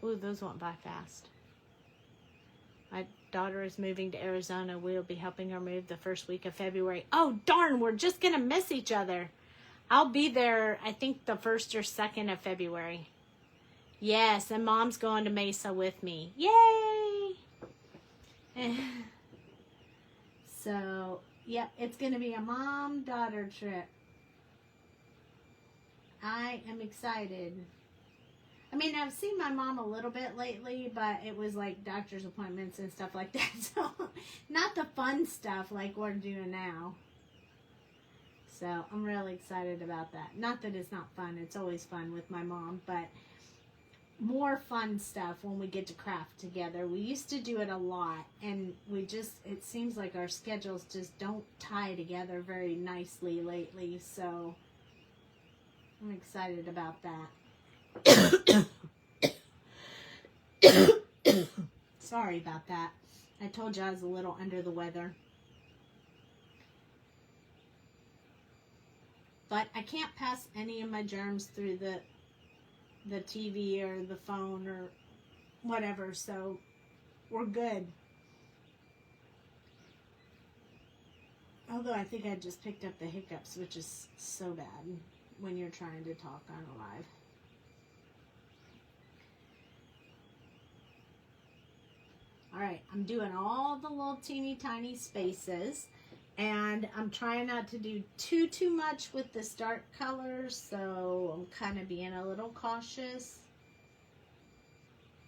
Ooh, those went by fast. My daughter is moving to Arizona. We'll be helping her move the first week of February. Oh, darn, we're just going to miss each other. I'll be there, I think, the 1st or 2nd of February. Yes, and Mom's going to Mesa with me. Yay! So, yep, it's going to be a mom-daughter trip. I am excited. I mean, I've seen my mom a little bit lately, but it was like doctor's appointments and stuff like that. So, not the fun stuff like we're doing now. So, I'm really excited about that. Not that it's not fun. It's always fun with my mom, but more fun stuff when we get to craft together. We used to do it a lot, and it seems like our schedules just don't tie together very nicely lately. So, I'm excited about that. Sorry about that. I told you I was a little under the weather. But I can't pass any of my germs through the TV or the phone or whatever, so we're good. Although I think I just picked up the hiccups, which is so bad when you're trying to talk on a live. Alright, I'm doing all the little teeny tiny spaces, and I'm trying not to do too much with this dark colors, so I'm kind of being a little cautious.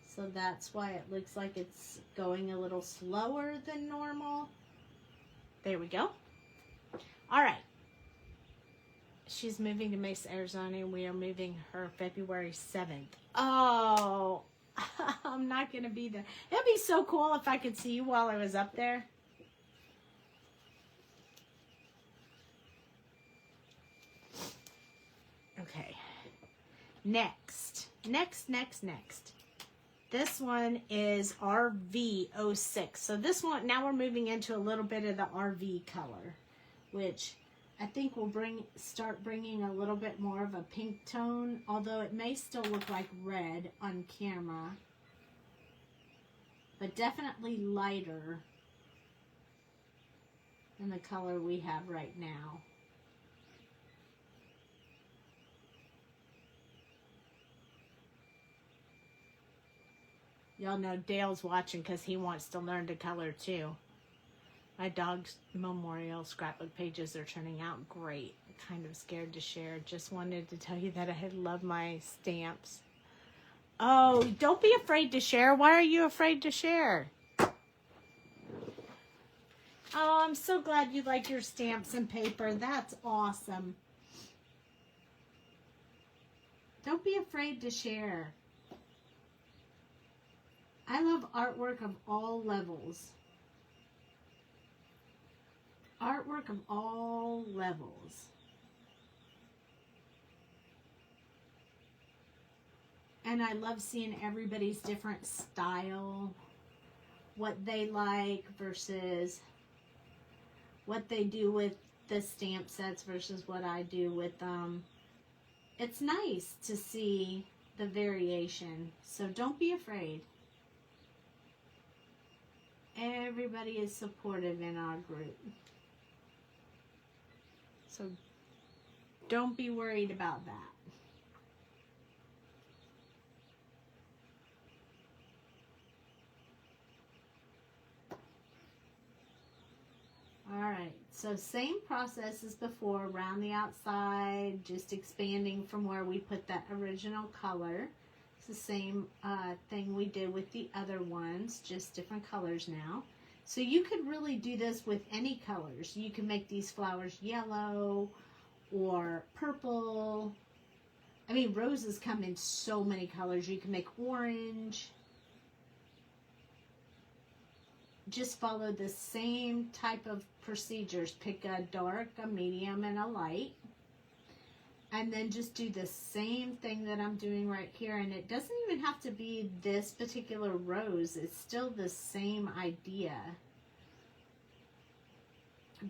So that's why it looks like it's going a little slower than normal. There we go. Alright. She's moving to Mesa, Arizona, and we are moving her February 7th. Oh, I'm not going to be there. It'd be so cool if I could see you while I was up there. Okay. Next. This one is RV06. So this one, now we're moving into a little bit of the RV color, which I think will start bringing a little bit more of a pink tone, although it may still look like red on camera, but definitely lighter than the color we have right now. Y'all know Dale's watching because he wants to learn to color too. My dog's memorial scrapbook pages are turning out great. I'm kind of scared to share. Just wanted to tell you that I love my stamps. Oh, don't be afraid to share. Why are you afraid to share? Oh, I'm so glad you like your stamps and paper. That's awesome. Don't be afraid to share. I love artwork of all levels. Artwork of all levels. And I love seeing everybody's different style, what they like versus what they do with the stamp sets versus what I do with them. It's nice to see the variation, so don't be afraid. Everybody is supportive in our group. So don't be worried about that. So same process as before, around the outside, just expanding from where we put that original color. It's the same thing we did with the other ones, just different colors now. So you could really do this with any colors. You can make these flowers yellow or purple. I mean, roses come in so many colors. You can make orange. Just follow the same type of procedures. Pick a dark, a medium, and a light. And then just do the same thing that I'm doing right here. And it doesn't even have to be this particular rose. It's still the same idea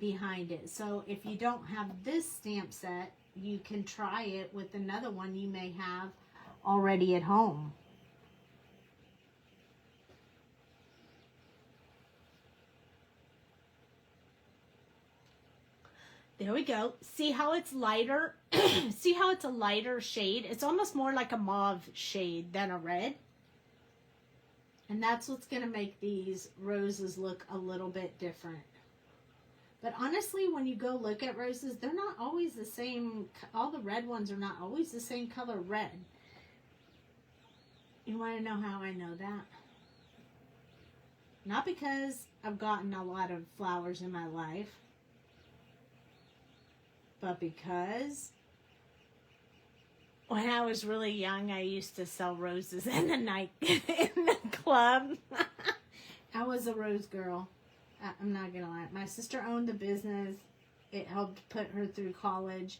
behind it. So if you don't have this stamp set, you can try it with another one you may have already at home. There we go. See how it's lighter? See how it's a lighter shade? It's almost more like a mauve shade than a red. And that's what's going to make these roses look a little bit different. But honestly, when you go look at roses, they're not always the same. All the red ones are not always the same color red. You want to know how I know that? Not because I've gotten a lot of flowers in my life, but because when I was really young, I used to sell roses in the night in the club. I was a rose girl. I'm not gonna lie. My sister owned the business. It helped put her through college,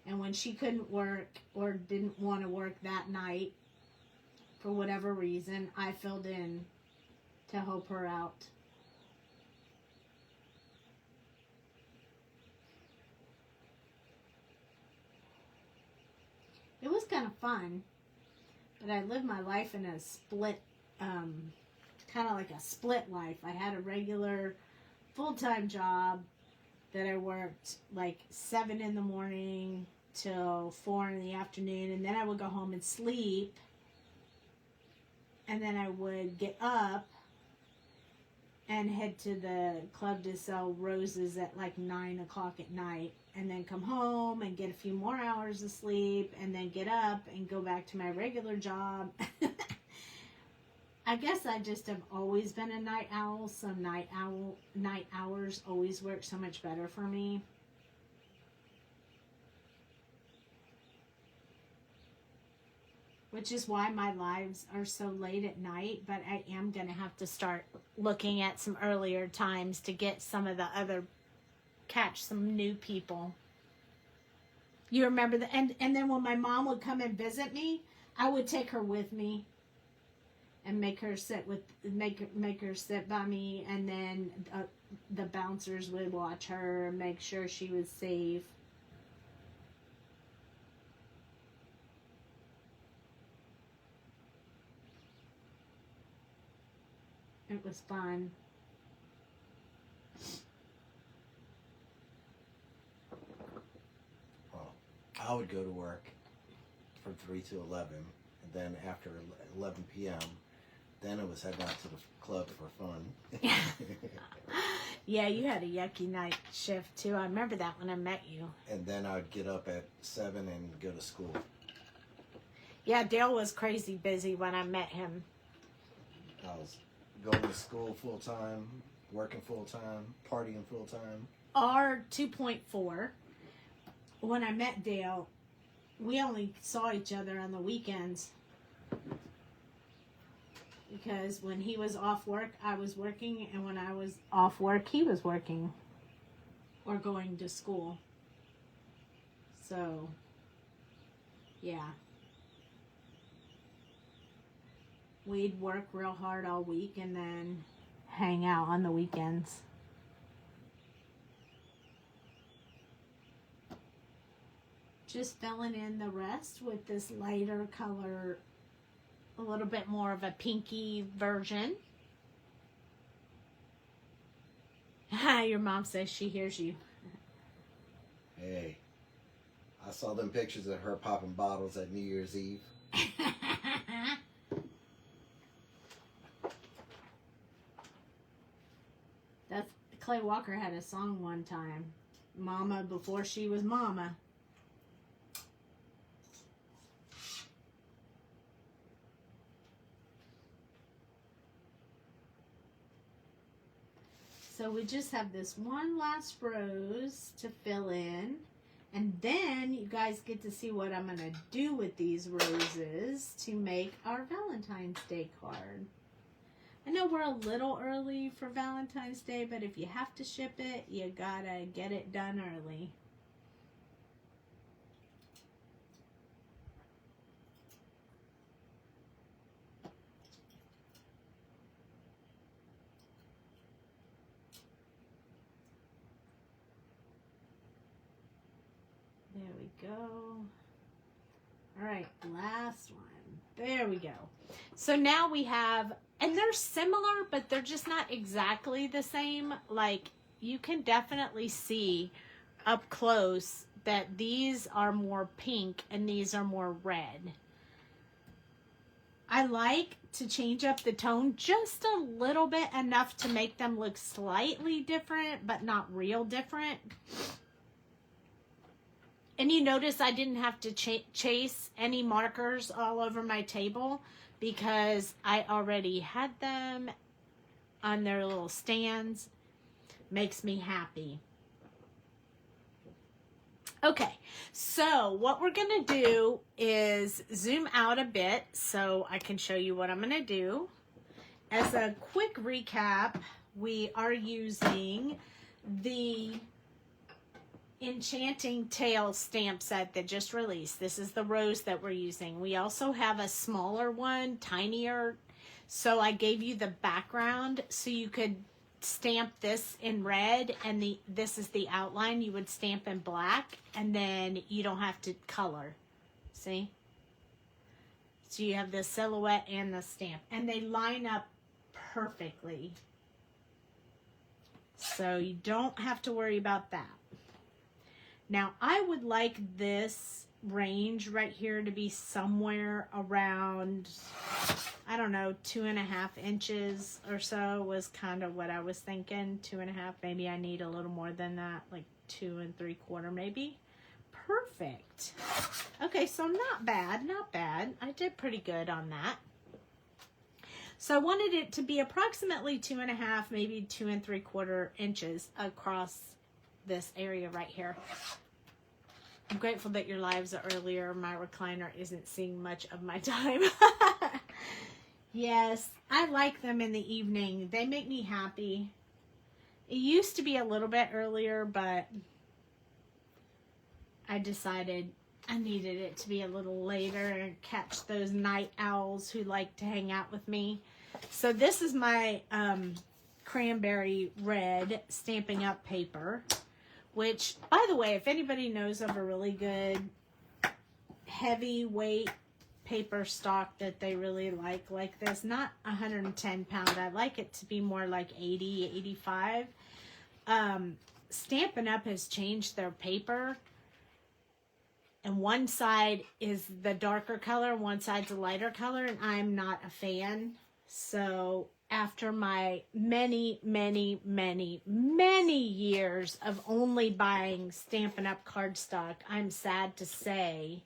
and when she couldn't work or didn't want to work that night for whatever reason, I filled in to help her out. It was kind of fun, but I lived my life in a split, kind of like a split life. I had a regular full-time job that I worked like 7 in the morning till 4 in the afternoon, and then I would go home and sleep, and then I would get up and head to the club to sell roses at like 9 o'clock at night, and then come home and get a few more hours of sleep, and then get up and go back to my regular job. I guess I just have always been a night owl, so night hours always work so much better for me. Which is why my lives are so late at night, but I am going to have to start looking at some earlier times to get some of the other, catch some new people. You remember the, and then when my mom would come and visit me, I would take her with me and make her sit by me, and then the bouncers would watch her and make sure she was safe. It was fun. Well, I would go to work from 3 to 11, and then after 11 p.m., then it was heading out to the club for fun. Yeah, you had a yucky night shift too. I remember that when I met you. And then I'd get up at 7 and go to school. Yeah, Dale was crazy busy when I met him. I was going to school full time, working full time, partying full time. Our 2.4, when I met Dale, we only saw each other on the weekends. Because when he was off work, I was working, and when I was off work, he was working or going to school. So, yeah. We'd work real hard all week and then hang out on the weekends. Just filling in the rest with this lighter color, a little bit more of a pinky version. Your mom says she hears you. Hey, I saw them pictures of her popping bottles at New Year's Eve. That's Clay Walker had a song one time, Mama Before She Was Mama. So we just have this one last rose to fill in. And then you guys get to see what I'm going to do with these roses to make our Valentine's Day card. I know we're a little early for Valentine's Day, but if you have to ship it, you gotta get it done early. There we go. All right, last one. There we go. So now we have, and they're similar, but they're just not exactly the same. Like, you can definitely see up close that these are more pink and these are more red. I like to change up the tone just a little bit, enough to make them look slightly different, but not real different. And you notice I didn't have to chase any markers all over my table because I already had them on their little stands. Makes me happy. Okay, so what we're going to do is zoom out a bit so I can show you what I'm going to do. As a quick recap, we are using the Enchanting Tale stamp set that just released. This is the rose that we're using. We also have a smaller one, tinier. So I gave you the background so you could stamp this in red, and this is the outline. You would stamp in black, and then you don't have to color. See? So you have the silhouette and the stamp, and they line up perfectly. So you don't have to worry about that. Now, I would like this range right here to be somewhere around, I don't know, 2.5 inches or so was kind of what I was thinking. 2.5, maybe I need a little more than that, like 2 3/4 maybe. Perfect. Okay, so not bad, not bad. I did pretty good on that. So I wanted it to be approximately 2.5, maybe 2 3/4 inches across this area right here. I'm grateful that your lives are earlier. My recliner isn't seeing much of my time. Yes, I like them in the evening. They make me happy. It used to be a little bit earlier, but I decided I needed it to be a little later and catch those night owls who like to hang out with me. So this is my cranberry red Stampin' Up paper. Which, by the way, if anybody knows of a really good heavyweight paper stock that they really like this, not 110 pound, I like it to be more like 80, 85. Stampin' Up has changed their paper. And one side is the darker color, one side's a lighter color, and I'm not a fan. So after my many years of only buying Stampin' Up cardstock, I'm sad to say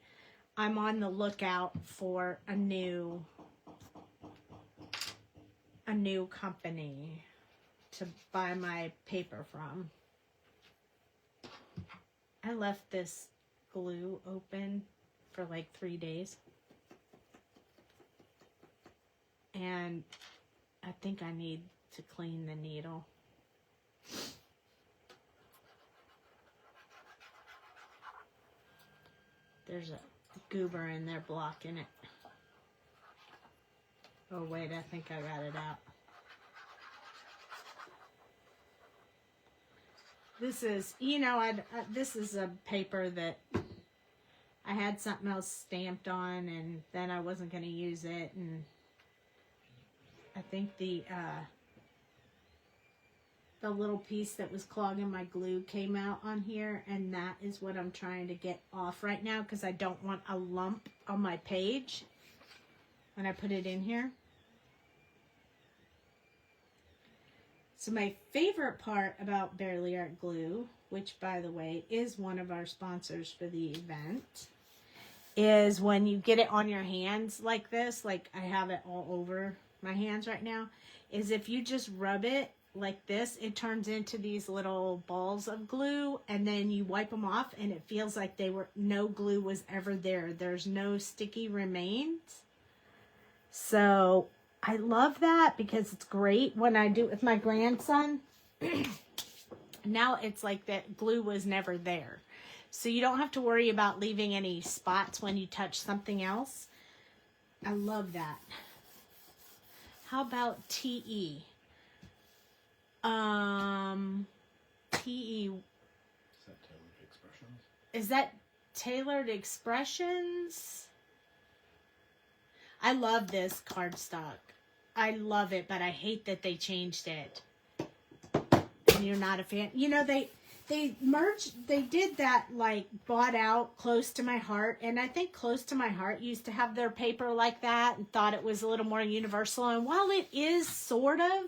I'm on the lookout for a new company to buy my paper from. I left this glue open for like 3 days. And I think I need to clean the needle. There's a goober in there blocking it. Oh wait, I think I got it out. This is, you know, this is a paper that I had something else stamped on, and then I wasn't going to use it, and I think the little piece that was clogging my glue came out on here, and that is what I'm trying to get off right now because I don't want a lump on my page when I put it in here. So my favorite part about Barely Art Glue, which by the way is one of our sponsors for the event, is when you get it on your hands like this, like I have it all over my hands right now, is if you just rub it like this, it turns into these little balls of glue, and then you wipe them off and it feels like no glue was ever there. There's no sticky remains. So I love that because it's great when I do it with my grandson. Now it's like that glue was never there. So you don't have to worry about leaving any spots when you touch something else. I love that. How about TE? TE. Is that Tailored Expressions? I love this cardstock. I love it, but I hate that they changed it. And you're not a fan. You know, they merged, they did that, like, bought out Close to My Heart. And I think Close to My Heart used to have their paper like that and thought it was a little more universal. And while it is sort of,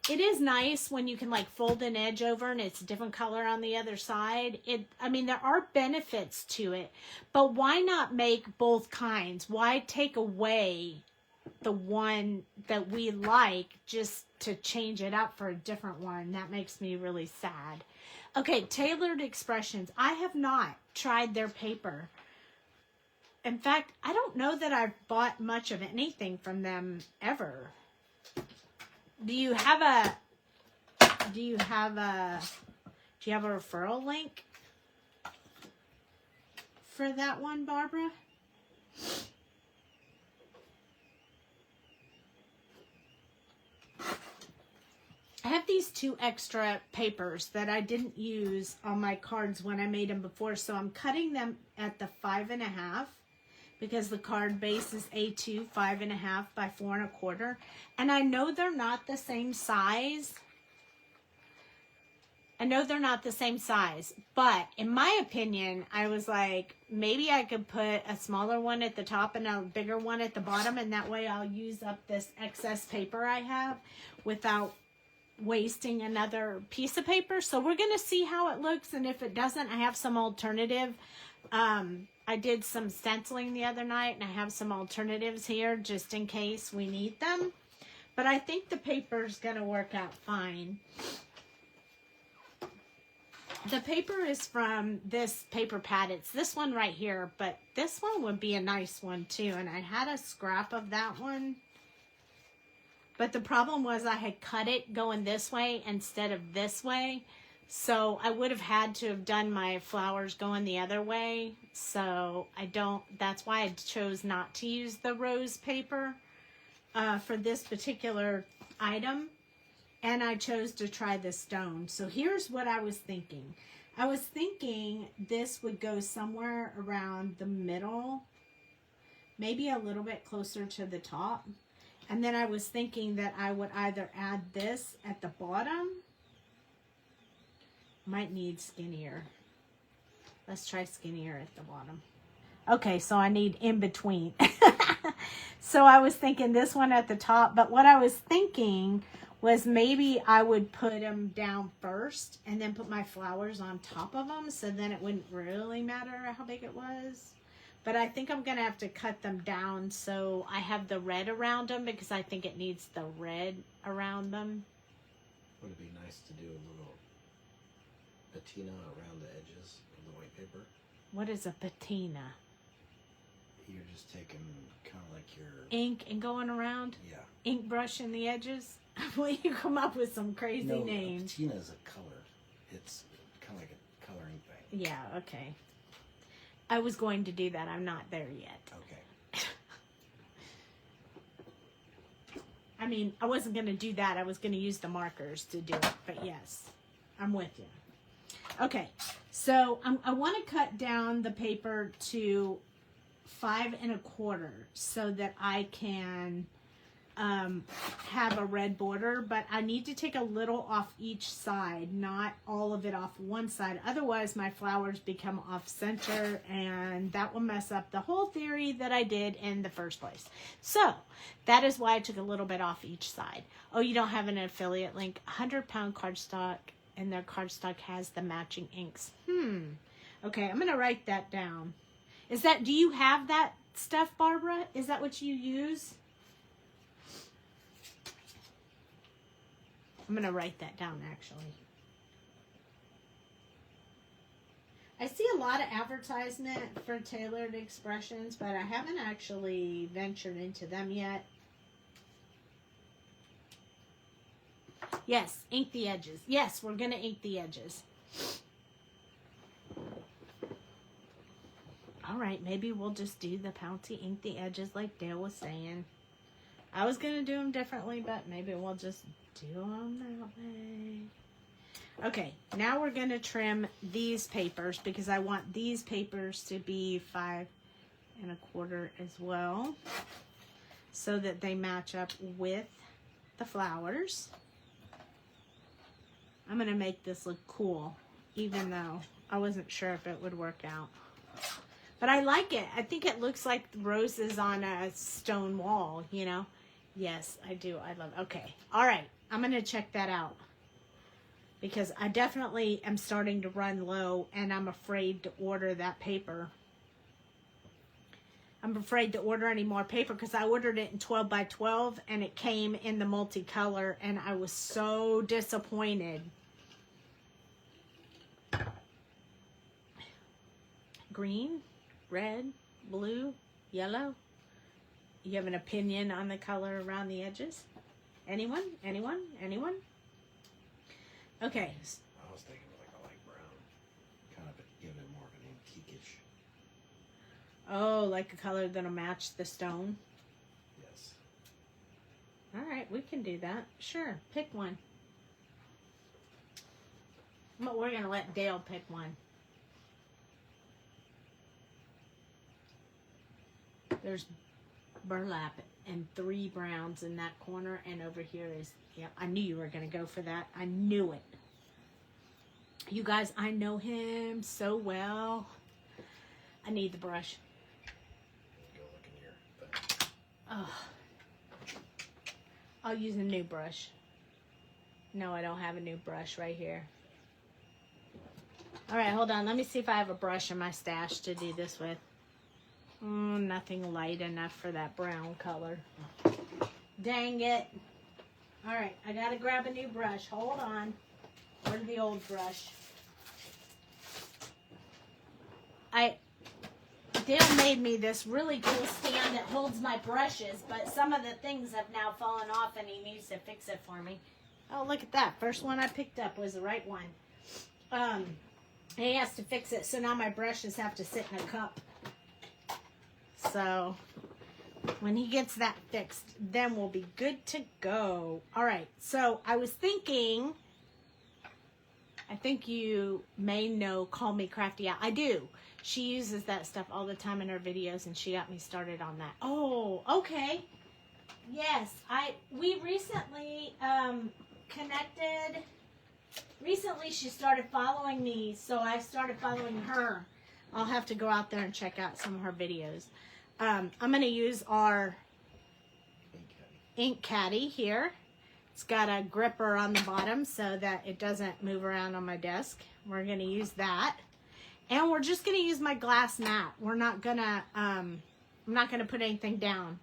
it is nice when you can like fold an edge over and it's a different color on the other side. I mean, there are benefits to it, but why not make both kinds? Why take away the one that we like just to change it up for a different one? That makes me really sad. Okay, Tailored Expressions. I have not tried their paper. In fact, I don't know that I've bought much of anything from them ever. Do you have a referral link for that one, Barbara? I have these 2 extra papers that I didn't use on my cards when I made them before, so I'm cutting them at the 5.5. because the card base is A2, 5.5 by 4 1/4. And I know they're not the same size. But in my opinion, I was like, maybe I could put a smaller one at the top and a bigger one at the bottom, and that way I'll use up this excess paper I have without wasting another piece of paper. So we're going to see how it looks, and if it doesn't, I have some alternative. I did some stenciling the other night, and I have some alternatives here just in case we need them. But I think the paper's going to work out fine. The paper is from this paper pad. It's this one right here, but this one would be a nice one too. And I had a scrap of that one. But the problem was I had cut it going this way instead of this way. So I would have had to have done my flowers going the other way. So that's why I chose not to use the rose paper for this particular item. And I chose to try the stone. So here's what I was thinking. I was thinking this would go somewhere around the middle, maybe a little bit closer to the top. And then I was thinking that I would either add this at the bottom. Might need skinnier. Let's try skinnier at the bottom. Okay, so I need in between. So I was thinking this one at the top, but what I was thinking was maybe I would put them down first and then put my flowers on top of them, so then it wouldn't really matter how big it was. But I think I'm going to have to cut them down so I have the red around them, because I think it needs the red around them. Would it be nice to do a little patina around the edges of the white paper? What is a patina? You're just taking kind of like your ink and going around? Yeah. Ink brush in the edges? Well, you come up with some crazy names. Patina is a color. It's kind of like a coloring thing. Yeah, okay. I was going to do that. I'm not there yet. Okay. I mean, I wasn't going to do that. I was going to use the markers to do it. But yes, I'm with you. Okay, so I want to cut down the paper to 5 1/4 so that I can have a red border, but I need to take a little off each side, not all of it off one side. Otherwise, my flowers become off center, and that will mess up the whole theory that I did in the first place. So that is why I took a little bit off each side. Oh, you don't have an affiliate link? 100-pound cardstock, and their cardstock has the matching inks. Okay, I'm going to write that down. Do you have that stuff, Barbara? Is that what you use? I'm going to write that down, actually. I see a lot of advertisement for tailored expressions, but I haven't actually ventured into them yet. Yes, ink the edges. Yes, we're going to ink the edges. All right, maybe we'll just do the Pouncy ink the edges like Dale was saying. I was going to do them differently, but maybe we'll just do them that way. Okay, now we're going to trim these papers because I want these papers to be 5 1/4 as well, so that they match up with the flowers. I'm going to make this look cool, even though I wasn't sure if it would work out. But I like it. I think it looks like roses on a stone wall, you know? Yes, I do. I love it. Okay. All right. I'm going to check that out, because I definitely am starting to run low, and I'm afraid to order that paper. I'm afraid to order any more paper because I ordered it in 12 by 12 and it came in the multicolor, and I was so disappointed. Green, red, blue, yellow. You have an opinion on the color around the edges? Anyone? Anyone? Anyone? Okay. I was thinking like a light brown, kind of give it more of an antique-ish. Oh, like a color that'll match the stone? Yes. All right, we can do that. Sure, pick one. But we're going to let Dale pick one. There's burlap and 3 browns in that corner, and over here is, yeah, I knew you were going to go for that. I knew it. You guys, I know him so well. I need the brush. Go look in your thing. Oh. I'll use a new brush. No, I don't have a new brush right here. All right, hold on. Let me see if I have a brush in my stash to do this with. Nothing light enough for that brown color. Dang it. All right, I got to grab a new brush. Hold on. Where's the old brush? Dale made me this really cool stand that holds my brushes, but some of the things have now fallen off, and he needs to fix it for me. Oh, look at that. First one I picked up was the right one. He has to fix it, so now my brushes have to sit in a cup. So when he gets that fixed, then we'll be good to go. All right, so I was thinking, I think you may know Call Me Crafty Al. I do. She uses that stuff all the time in her videos, and she got me started on that. Oh, okay. Yes, we recently connected. Recently she started following me, so I started following her. I'll have to go out there and check out some of her videos. I'm going to use our ink caddy here. It's got a gripper on the bottom so that it doesn't move around on my desk. We're going to use that. And we're just going to use my glass mat. We're not going to, I'm not going to put anything down,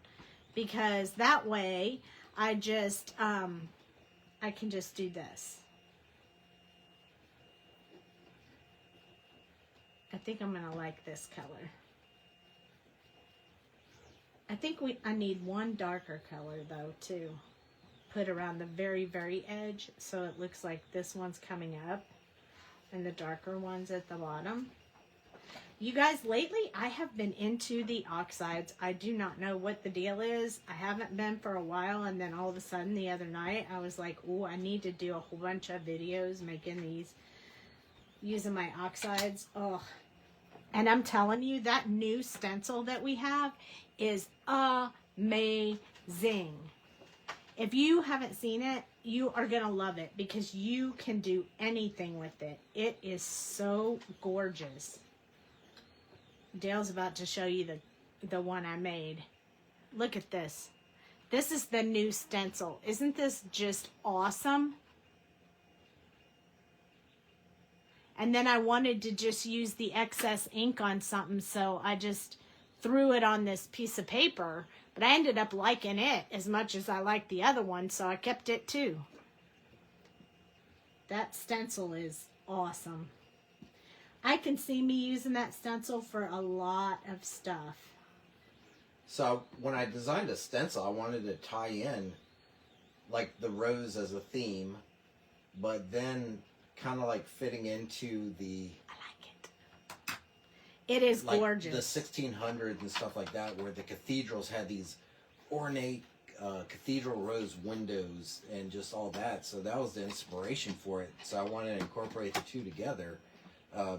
because that way I just, I can just do this. I think I'm going to like this color. I think I need one darker color though too. Put around the very, very edge so it looks like this one's coming up and the darker one's at the bottom. You guys, lately I have been into the oxides. I do not know what the deal is. I haven't been for a while, and then all of a sudden the other night I was like, oh, I need to do a whole bunch of videos making these, using my oxides. Oh, and I'm telling you, that new stencil that we have is amazing. If you haven't seen it, you are going to love it because you can do anything with it. It is so gorgeous. Dale's about to show you the one I made. Look at this. This is the new stencil. Isn't this just awesome? And then I wanted to just use the excess ink on something, so I just threw it on this piece of paper. But I ended up liking it as much as I liked the other one, so I kept it too. That stencil is awesome. I can see me using that stencil for a lot of stuff. So when I designed a stencil, I wanted to tie in like the rose as a theme, but then kind of like fitting into the... I like it. It is like gorgeous. The 1600s and stuff like that, where the cathedrals had these ornate cathedral rose windows and just all that. So that was the inspiration for it. So I wanted to incorporate the two together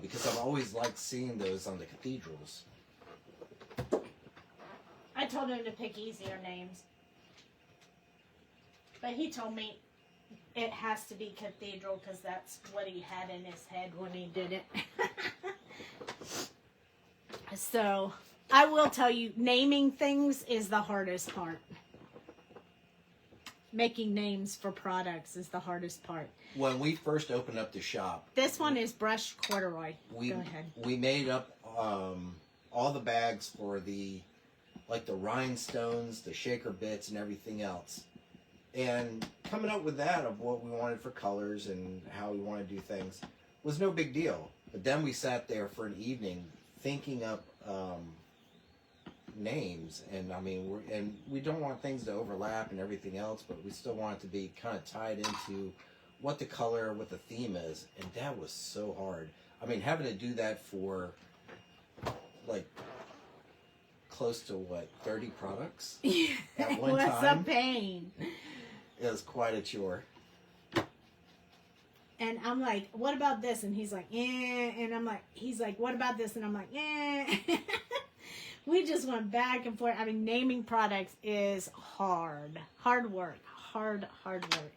because I've always liked seeing those on the cathedrals. I told him to pick easier names. But he told me it has to be cathedral because that's what he had in his head when he did it. So, I will tell you, naming things is the hardest part. Making names for products is the hardest part. When we first opened up the shop, This one is brushed corduroy. Go ahead. we made up all the bags for the rhinestones, the shaker bits, and everything else. And coming up with that of what we wanted for colors and how we want to do things was no big deal. But then we sat there for an evening thinking up names, and I mean, we don't want things to overlap and everything else, but we still want it to be kind of tied into what the color, what the theme is, and that was so hard. I mean, having to do that for like close to 30 products at one What's time. a pain? It was quite a chore. And I'm like, what about this? And he's like, eh. And I'm like, he's like, what about this? And I'm like, eh. We just went back and forth. I mean, naming products is hard. Hard work. Hard work.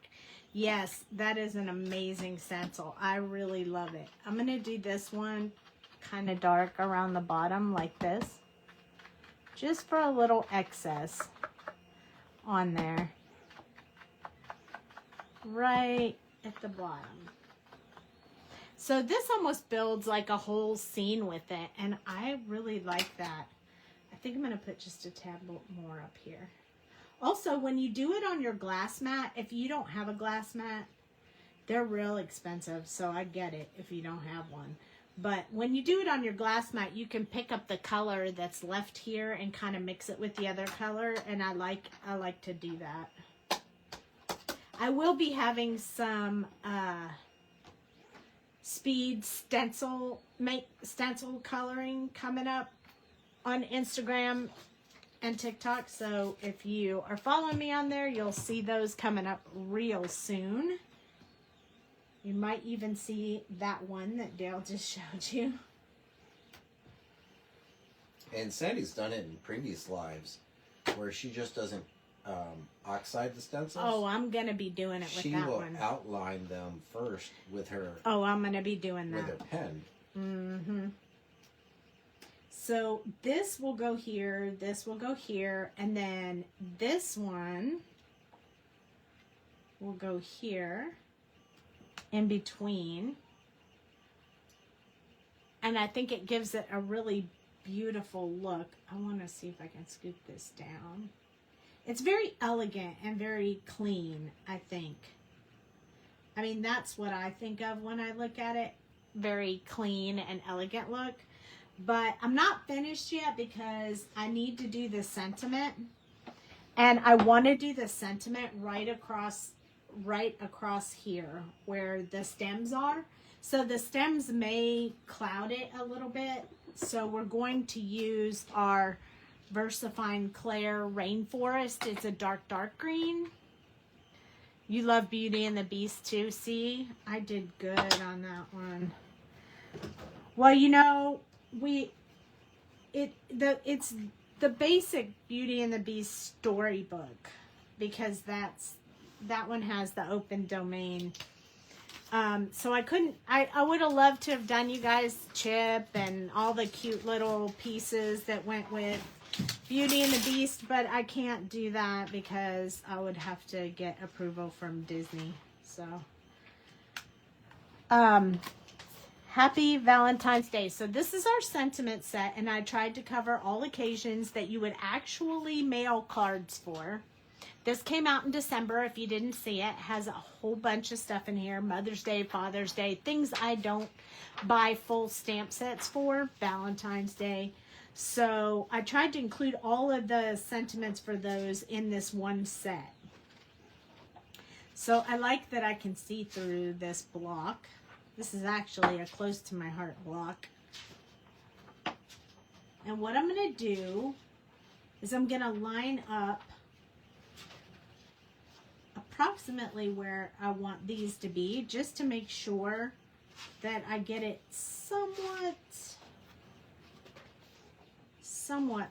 Yes, that is an amazing stencil. I really love it. I'm going to do this one kind of dark around the bottom like this. Just for a little excess on there. Right at the bottom. So this almost builds like a whole scene with it, and I really like that. I think I'm going to put just a tad more up here. Also, when you do it on your glass mat, if you don't have a glass mat, they're real expensive, so I get it if you don't have one. But when you do it on your glass mat, you can pick up the color that's left here and kind of mix it with the other color, and I like to do that. I will be having some speed stencil coloring coming up on Instagram and TikTok. So if you are following me on there, you'll see those coming up real soon. You might even see that one that Dale just showed you. And Sandy's done it in previous lives where she just doesn't oxide the stencils. Oh, I'm going to be doing it with that one. She will outline them first with her... Oh, I'm going to be doing that. With her pen. Mm-hmm. So this will go here, this will go here, and then this one will go here in between. And I think it gives it a really beautiful look. I want to see if I can scoop this down. It's very elegant and very clean, I think. I mean, that's what I think of when I look at it. Very clean and elegant look. But I'm not finished yet because I need to do the sentiment. And I want to do the sentiment right across here where the stems are. So the stems may cloud it a little bit. So we're going to use our VersaFine Claire Rainforest. It's a dark green. You love Beauty and the Beast too. See, I did good on that one. Well, you know, it's the basic Beauty and the Beast storybook because that one has the open domain. So I would have loved to have done you guys Chip and all the cute little pieces that went with Beauty and the Beast, but I can't do that because I would have to get approval from Disney. So, happy Valentine's Day. So this is our sentiment set, and I tried to cover all occasions that you would actually mail cards for. This came out in December. If you didn't see it, has a whole bunch of stuff in here. Mother's Day, Father's Day, things I don't buy full stamp sets for. Valentine's Day. So I tried to include all of the sentiments for those in this one set. So I like that I can see through this block. This is actually a close to my heart block. And what I'm going to do is I'm going to line up approximately where I want these to be, just to make sure that I get it somewhat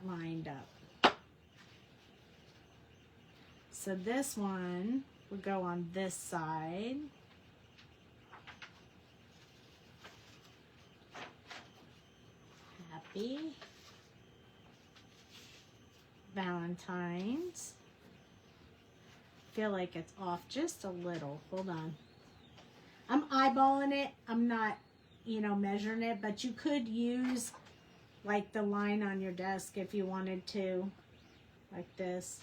lined up. So this one will go on this side. Happy Valentine's. Feel like it's off just a little. Hold on. I'm eyeballing it. I'm not, measuring it, but you could use like the line on your desk if you wanted to, like this.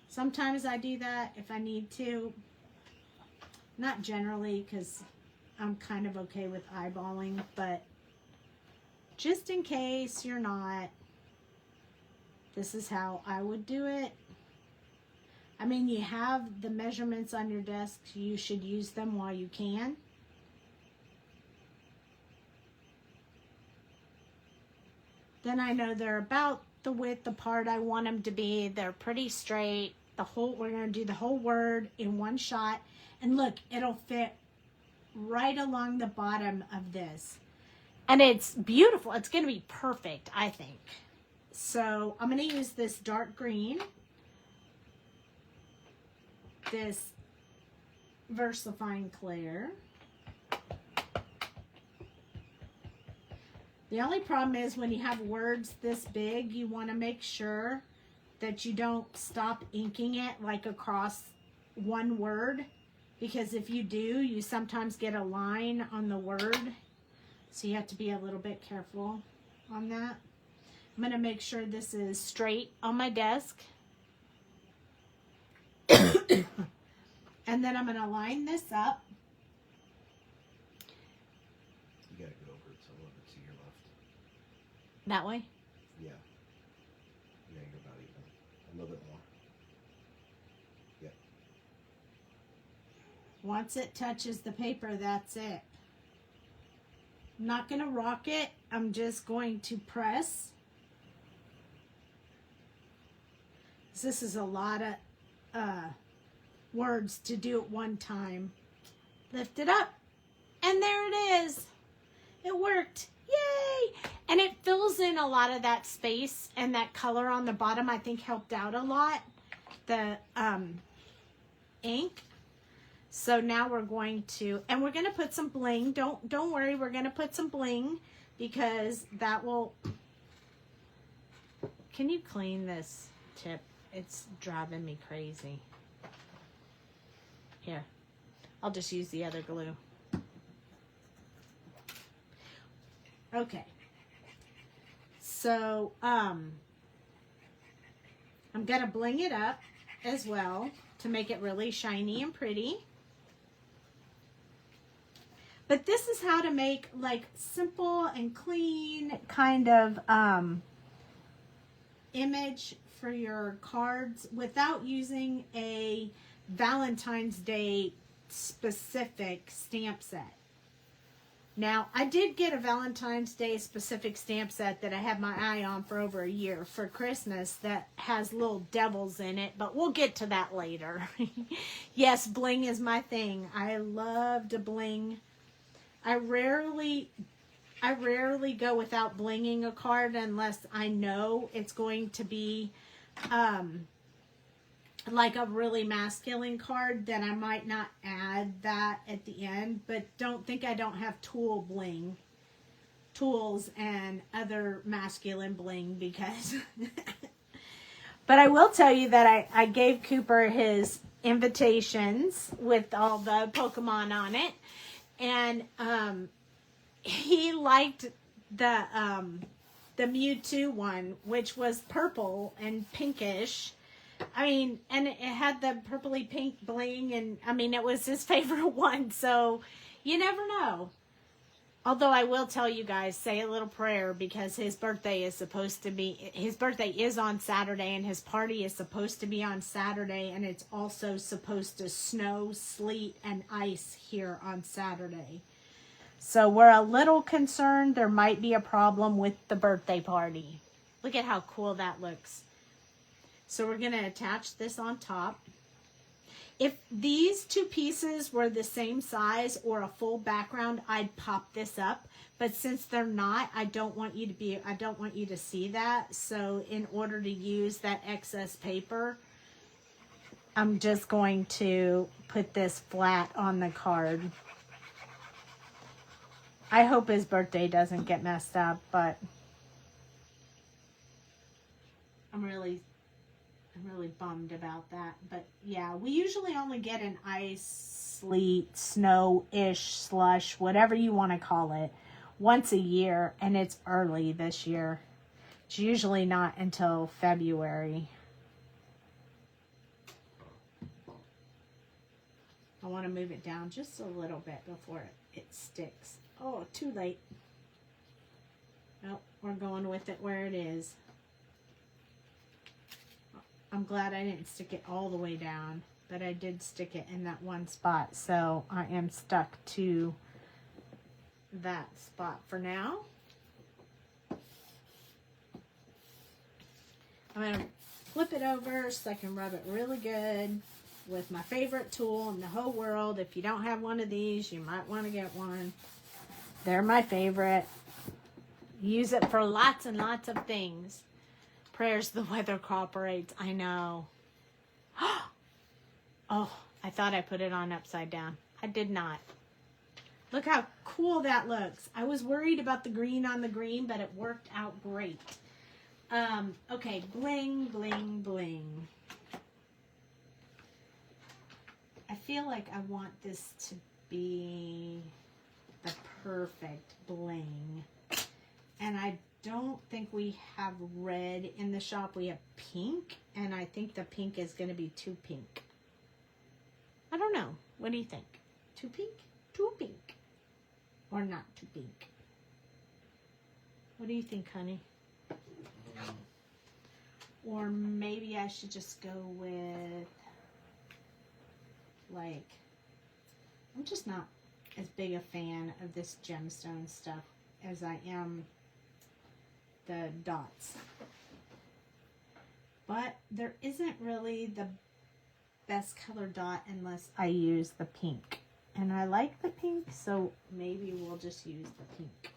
Sometimes I do that if I need to. Not generally, because I'm kind of okay with eyeballing, but just in case you're not, this is how I would do it. I mean, you have the measurements on your desk. You should use them while you can. Then I know they're about the width apart I want them to be. They're pretty straight. We're going to do the whole word in one shot. And look, it'll fit right along the bottom of this. And it's beautiful. It's going to be perfect, I think. So I'm going to use this dark green. This VersaFine Clear. The only problem is when you have words this big, you want to make sure that you don't stop inking it like across one word, because if you do, you sometimes get a line on the word. So you have to be a little bit careful on that. I'm going to make sure this is straight on my desk. And then I'm going to line this up. You got to go over it so a little bit to your left. That way? Yeah. Yeah, you're about even. A little bit more. Yeah. Once it touches the paper, that's it. I'm not going to rock it. I'm just going to press. This is a lot of words to do at one time. Lift it up. And there it is. It worked. Yay! And it fills in a lot of that space, and that color on the bottom I think helped out a lot. The ink. So now we're going to put some bling. Don't worry, we're going to put some bling because that will. Can you clean this tip? It's driving me crazy. Here, I'll just use the other glue. Okay. So, I'm going to bling it up as well to make it really shiny and pretty. But this is how to make like simple and clean kind of image for your cards without using a Valentine's Day specific stamp set. Now, I did get a Valentine's Day specific stamp set that I had my eye on for over a year for Christmas that has little devils in it, but we'll get to that later. Yes, bling is my thing. I love to bling. I rarely go without blinging a card unless I know it's going to be like a really masculine card, then I might not add that at the end. But don't think I don't have tools and other masculine bling, because but I will tell you that I gave Cooper his invitations with all the Pokemon on it, and he liked the Mewtwo one, which was purple and pinkish. I mean, and it had the purpley pink bling, and I mean, it was his favorite one, so you never know. Although I will tell you guys, say a little prayer, because his birthday is on Saturday, and his party is supposed to be on Saturday, and it's also supposed to snow, sleet, and ice here on Saturday. So we're a little concerned there might be a problem with the birthday party. Look at how cool that looks. So we're going to attach this on top. If these two pieces were the same size or a full background, I'd pop this up. But since they're not, I don't want you to see that. So in order to use that excess paper, I'm just going to put this flat on the card. I hope his birthday doesn't get messed up, but I'm really bummed about that. But yeah, we usually only get an ice, sleet, snow-ish, slush, whatever you want to call it, once a year, and it's early this year. It's usually not until February. I want to move it down just a little bit before it sticks. Oh, too late. Nope, we're going with it where it is. I'm glad I didn't stick it all the way down, but I did stick it in that one spot, so I am stuck to that spot for now. I'm going to flip it over so I can rub it really good with my favorite tool in the whole world. If you don't have one of these, you might want to get one. They're my favorite. Use it for lots and lots of things. Prayers the weather cooperates. I know. Oh, I thought I put it on upside down. I did not. Look how cool that looks. I was worried about the green on the green, but it worked out great. Okay, bling, bling, bling. I feel like I want this to be the perfect bling. And I don't think we have red in the shop. We have pink, and I think the pink is going to be too pink. I don't know. What do you think? Too pink? Too pink? Or not too pink? What do you think, honey? Or maybe I should just go with, like, I'm just not as big a fan of this gemstone stuff as I am the dots. But there isn't really the best color dot unless I use the pink. And I like the pink, so maybe we'll just use the pink.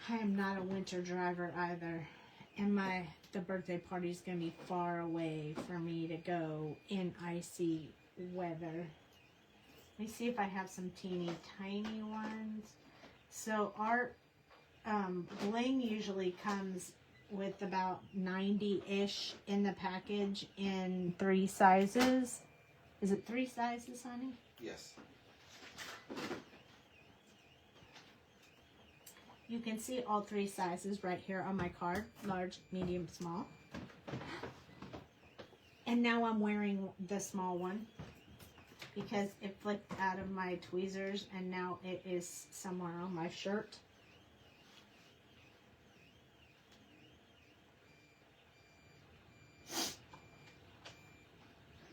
I am not a winter driver either. And the birthday party is going to be far away for me to go in icy weather. Let me see if I have some teeny tiny ones. So our bling usually comes with about 90-ish in the package in 3 sizes. Is it 3 sizes, honey? Yes. You can see all 3 sizes right here on my card. Large, medium, small. And now I'm wearing the small one because it flipped out of my tweezers and now it is somewhere on my shirt.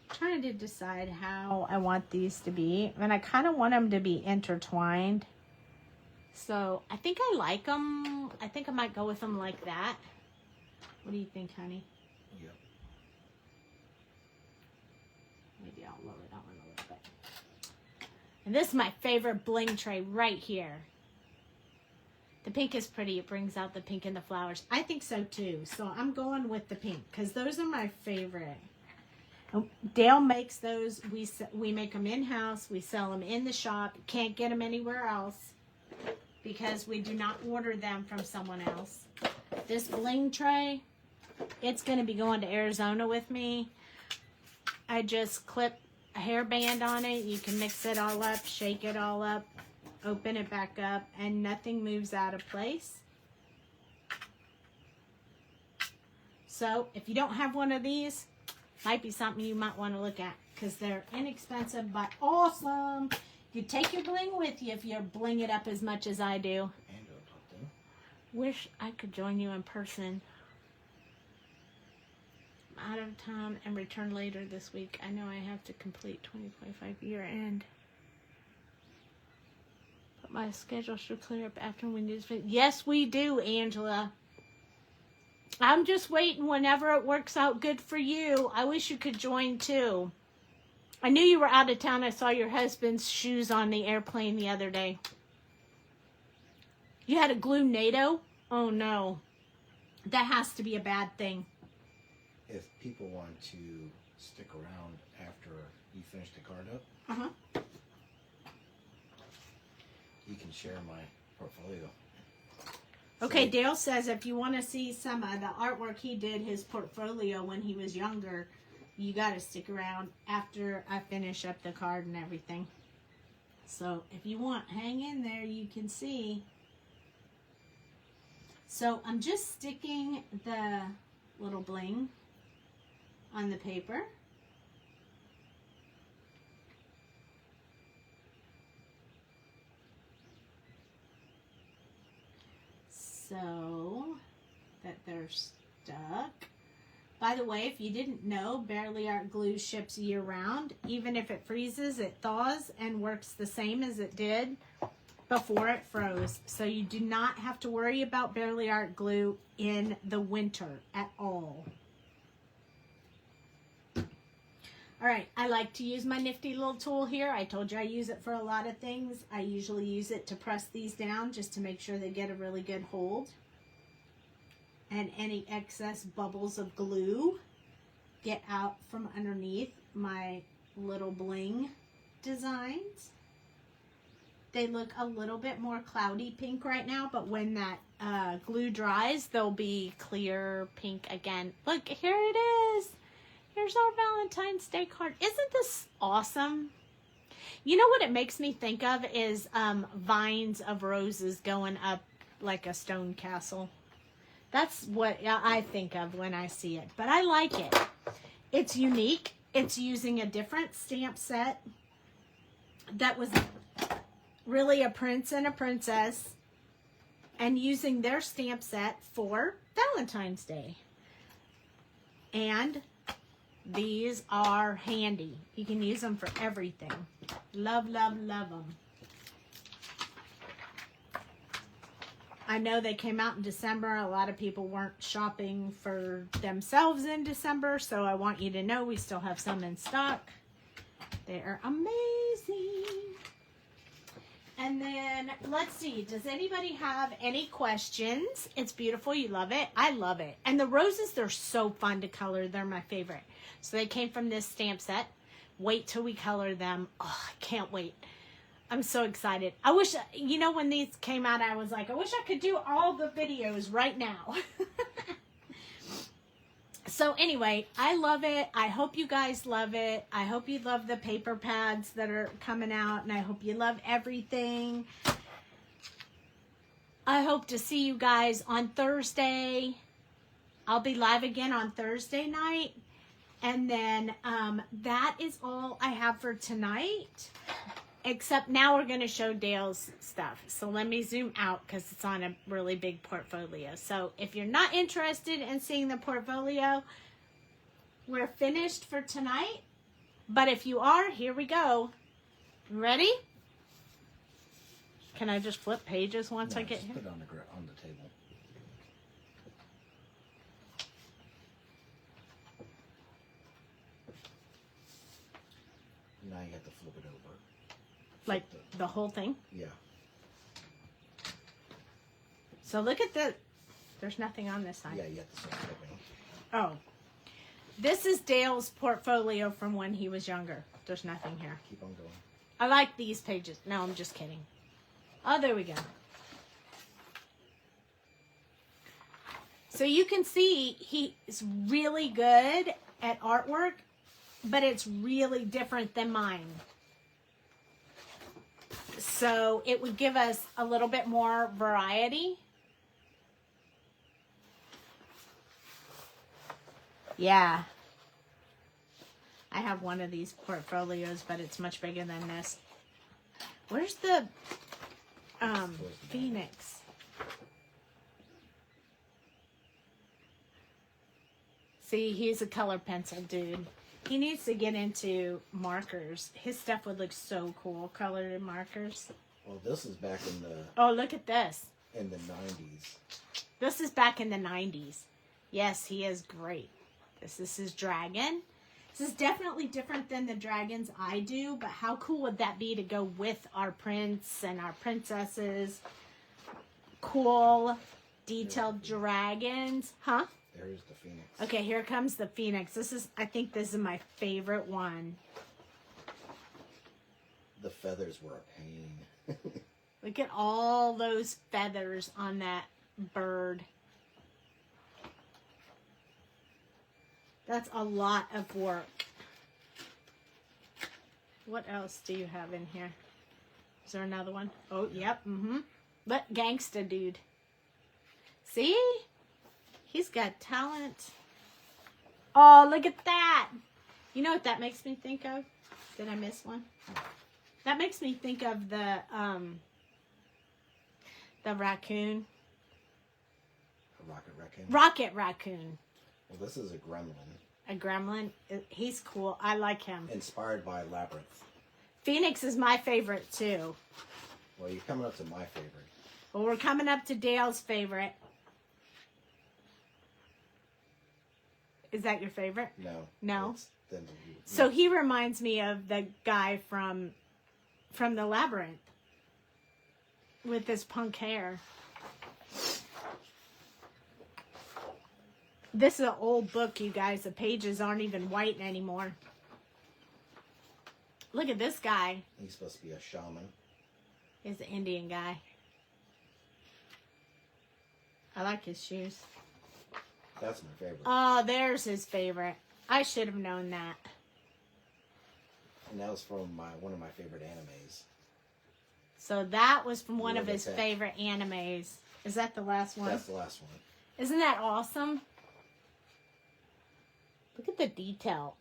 Trying to decide how I want these to be, and I kind of want them to be intertwined. So I think I like them. I think I might go with them like that. What do you think, honey? Yep. Maybe I'll lower that one a little bit. And this is my favorite bling tray right here. The pink is pretty. It brings out the pink in the flowers. I think so too. So I'm going with the pink because those are my favorite. Dale makes those. We make them in-house. We sell them in the shop. Can't get them anywhere else because we do not order them from someone else. This bling tray, it's going to be going to Arizona with me. I just clip a hairband on it. You can mix it all up, shake it all up, open it back up, and nothing moves out of place. So if you don't have one of these, might be something you might want to look at because they're inexpensive but awesome. You take your bling with you if you bling it up as much as I do. Wish I could join you in person. I'm out of town and return later this week. I know I have to complete 2025 year end. But my schedule should clear up after we do this. Yes, we do, Angela. I'm just waiting whenever it works out good for you. I wish you could join too. I knew you were out of town. I saw your husband's shoes on the airplane the other day. You had a glue NATO? Oh no. That has to be a bad thing. If people want to stick around after you finish the card up, you can share my portfolio. Okay, Dale says if you want to see some of the artwork he did, his portfolio when he was younger, you got to stick around after I finish up the card and everything. So if you want, hang in there, you can see. So I'm just sticking the little bling on the paper. So that they're stuck. By the way, if you didn't know, Barely Art Glue ships year round. Even if it freezes, it thaws and works the same as it did before it froze. So you do not have to worry about Barely Art Glue in the winter at all. All right, I like to use my nifty little tool here. I told you I use it for a lot of things. I usually use it to press these down just to make sure they get a really good hold. And any excess bubbles of glue get out from underneath my little bling designs. They look a little bit more cloudy pink right now, but when that glue dries, they'll be clear pink again. Look, here it is. Here's our Valentine's Day card. Isn't this awesome? You know what it makes me think of is vines of roses going up like a stone castle. That's what I think of when I see it. But I like it. It's unique. It's using a different stamp set that was really a prince and a princess and using their stamp set for Valentine's Day. And these are handy. You can use them for everything. Love, love, love them. I know they came out in December. A lot of people weren't shopping for themselves in December, so I want you to know we still have some in stock. They are amazing. And then, let's see, does anybody have any questions? It's beautiful. You love it. I love it. And the roses, they're so fun to color. They're my favorite. So they came from this stamp set. Wait till we color them. Oh, I can't wait. I'm so excited. I wish, you know, when these came out, I was like, I wish I could do all the videos right now. So anyway, I love it. I hope you guys love it. I hope you love the paper pads that are coming out, and I hope you love everything. I hope to see you guys on Thursday. I'll be live again on Thursday night. And then that is all I have for tonight. Except now we're going to show Dale's stuff. So let me zoom out because it's on a really big portfolio. So if you're not interested in seeing the portfolio, we're finished for tonight. But if you are, here we go. Ready? Can I just flip pages once I get here? Put it on the table. Now you have to flip it over. Like the whole thing? Yeah. So look at the, there's nothing on this side. Yeah, you have to start flipping. Oh. This is Dale's portfolio from when he was younger. There's nothing here. Keep on going. I like these pages. No, I'm just kidding. Oh, there we go. So you can see he's really good at artwork, but it's really different than mine. So it would give us a little bit more variety. Yeah. I have one of these portfolios, but it's much bigger than this. Where's the Phoenix? See, he's a color pencil dude. He needs to get into markers. His stuff would look so cool, colored markers. Well, this is back in the Oh, look at this. 90s. This is back in the 90s. Yes, he is great. This is his dragon. This is definitely different than the dragons I do, but how cool would that be to go with our prince and our princesses? Cool, detailed dragons. Huh? There's the Phoenix. Okay, here comes the Phoenix. I think this is my favorite one. The feathers were a pain. Look at all those feathers on that bird. That's a lot of work. What else do you have in here? Is there another one? Oh, yep. Look, gangsta dude. See? He's got talent. Oh, look at that. You know what that makes me think of? Did I miss one? That makes me think of the raccoon. A rocket raccoon? Rocket raccoon. Well, this is a gremlin. A gremlin. He's cool. I like him. Inspired by Labyrinth. Phoenix is my favorite too. Well, you're coming up to my favorite. Well, we're coming up to Dale's favorite. Is that your favorite? No. No? Then So he reminds me of the guy from the Labyrinth with his punk hair. This is an old book, you guys. The pages aren't even white anymore. Look at this guy. He's supposed to be a shaman. He's an Indian guy. I like his shoes. That's my favorite. Oh, there's his favorite. I should have known that. And that was from one of my favorite animes. So that was from one of Olo his Tech. favorite animes. Is that the last one? That's the last one. Isn't that awesome? Look at the detail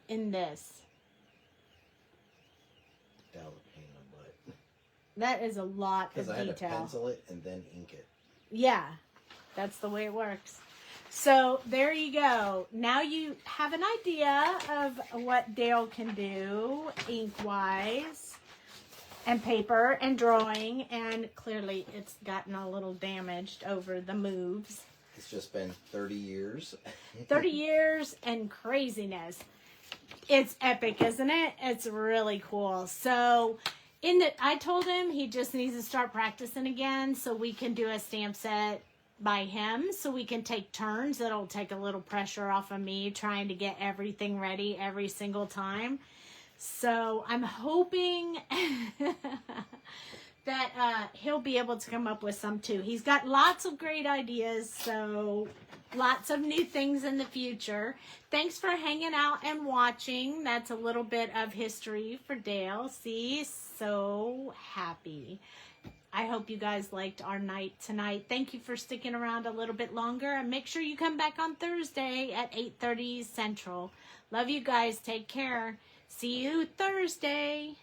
in this. That was a pain in the butt. That is a lot of Because I had to detail. pencil it and then ink it. Yeah, that's the way it works. So there you go. Now you have an idea of what Dale can do ink-wise and paper and drawing. And clearly it's gotten a little damaged over the moves. It's just been 30 years. 30 years and craziness. It's epic, isn't it? It's really cool. So I told him he just needs to start practicing again so we can do a stamp set by him, so we can take turns. It'll take a little pressure off of me trying to get everything ready every single time. So I'm hoping that he'll be able to come up with some too. He's got lots of great ideas, so lots of new things in the future. Thanks for hanging out and watching. That's a little bit of history for Dale. See, so happy. I hope you guys liked our night tonight. Thank you for sticking around a little bit longer. And make sure you come back on Thursday at 8:30 Central. Love you guys. Take care. See you Thursday.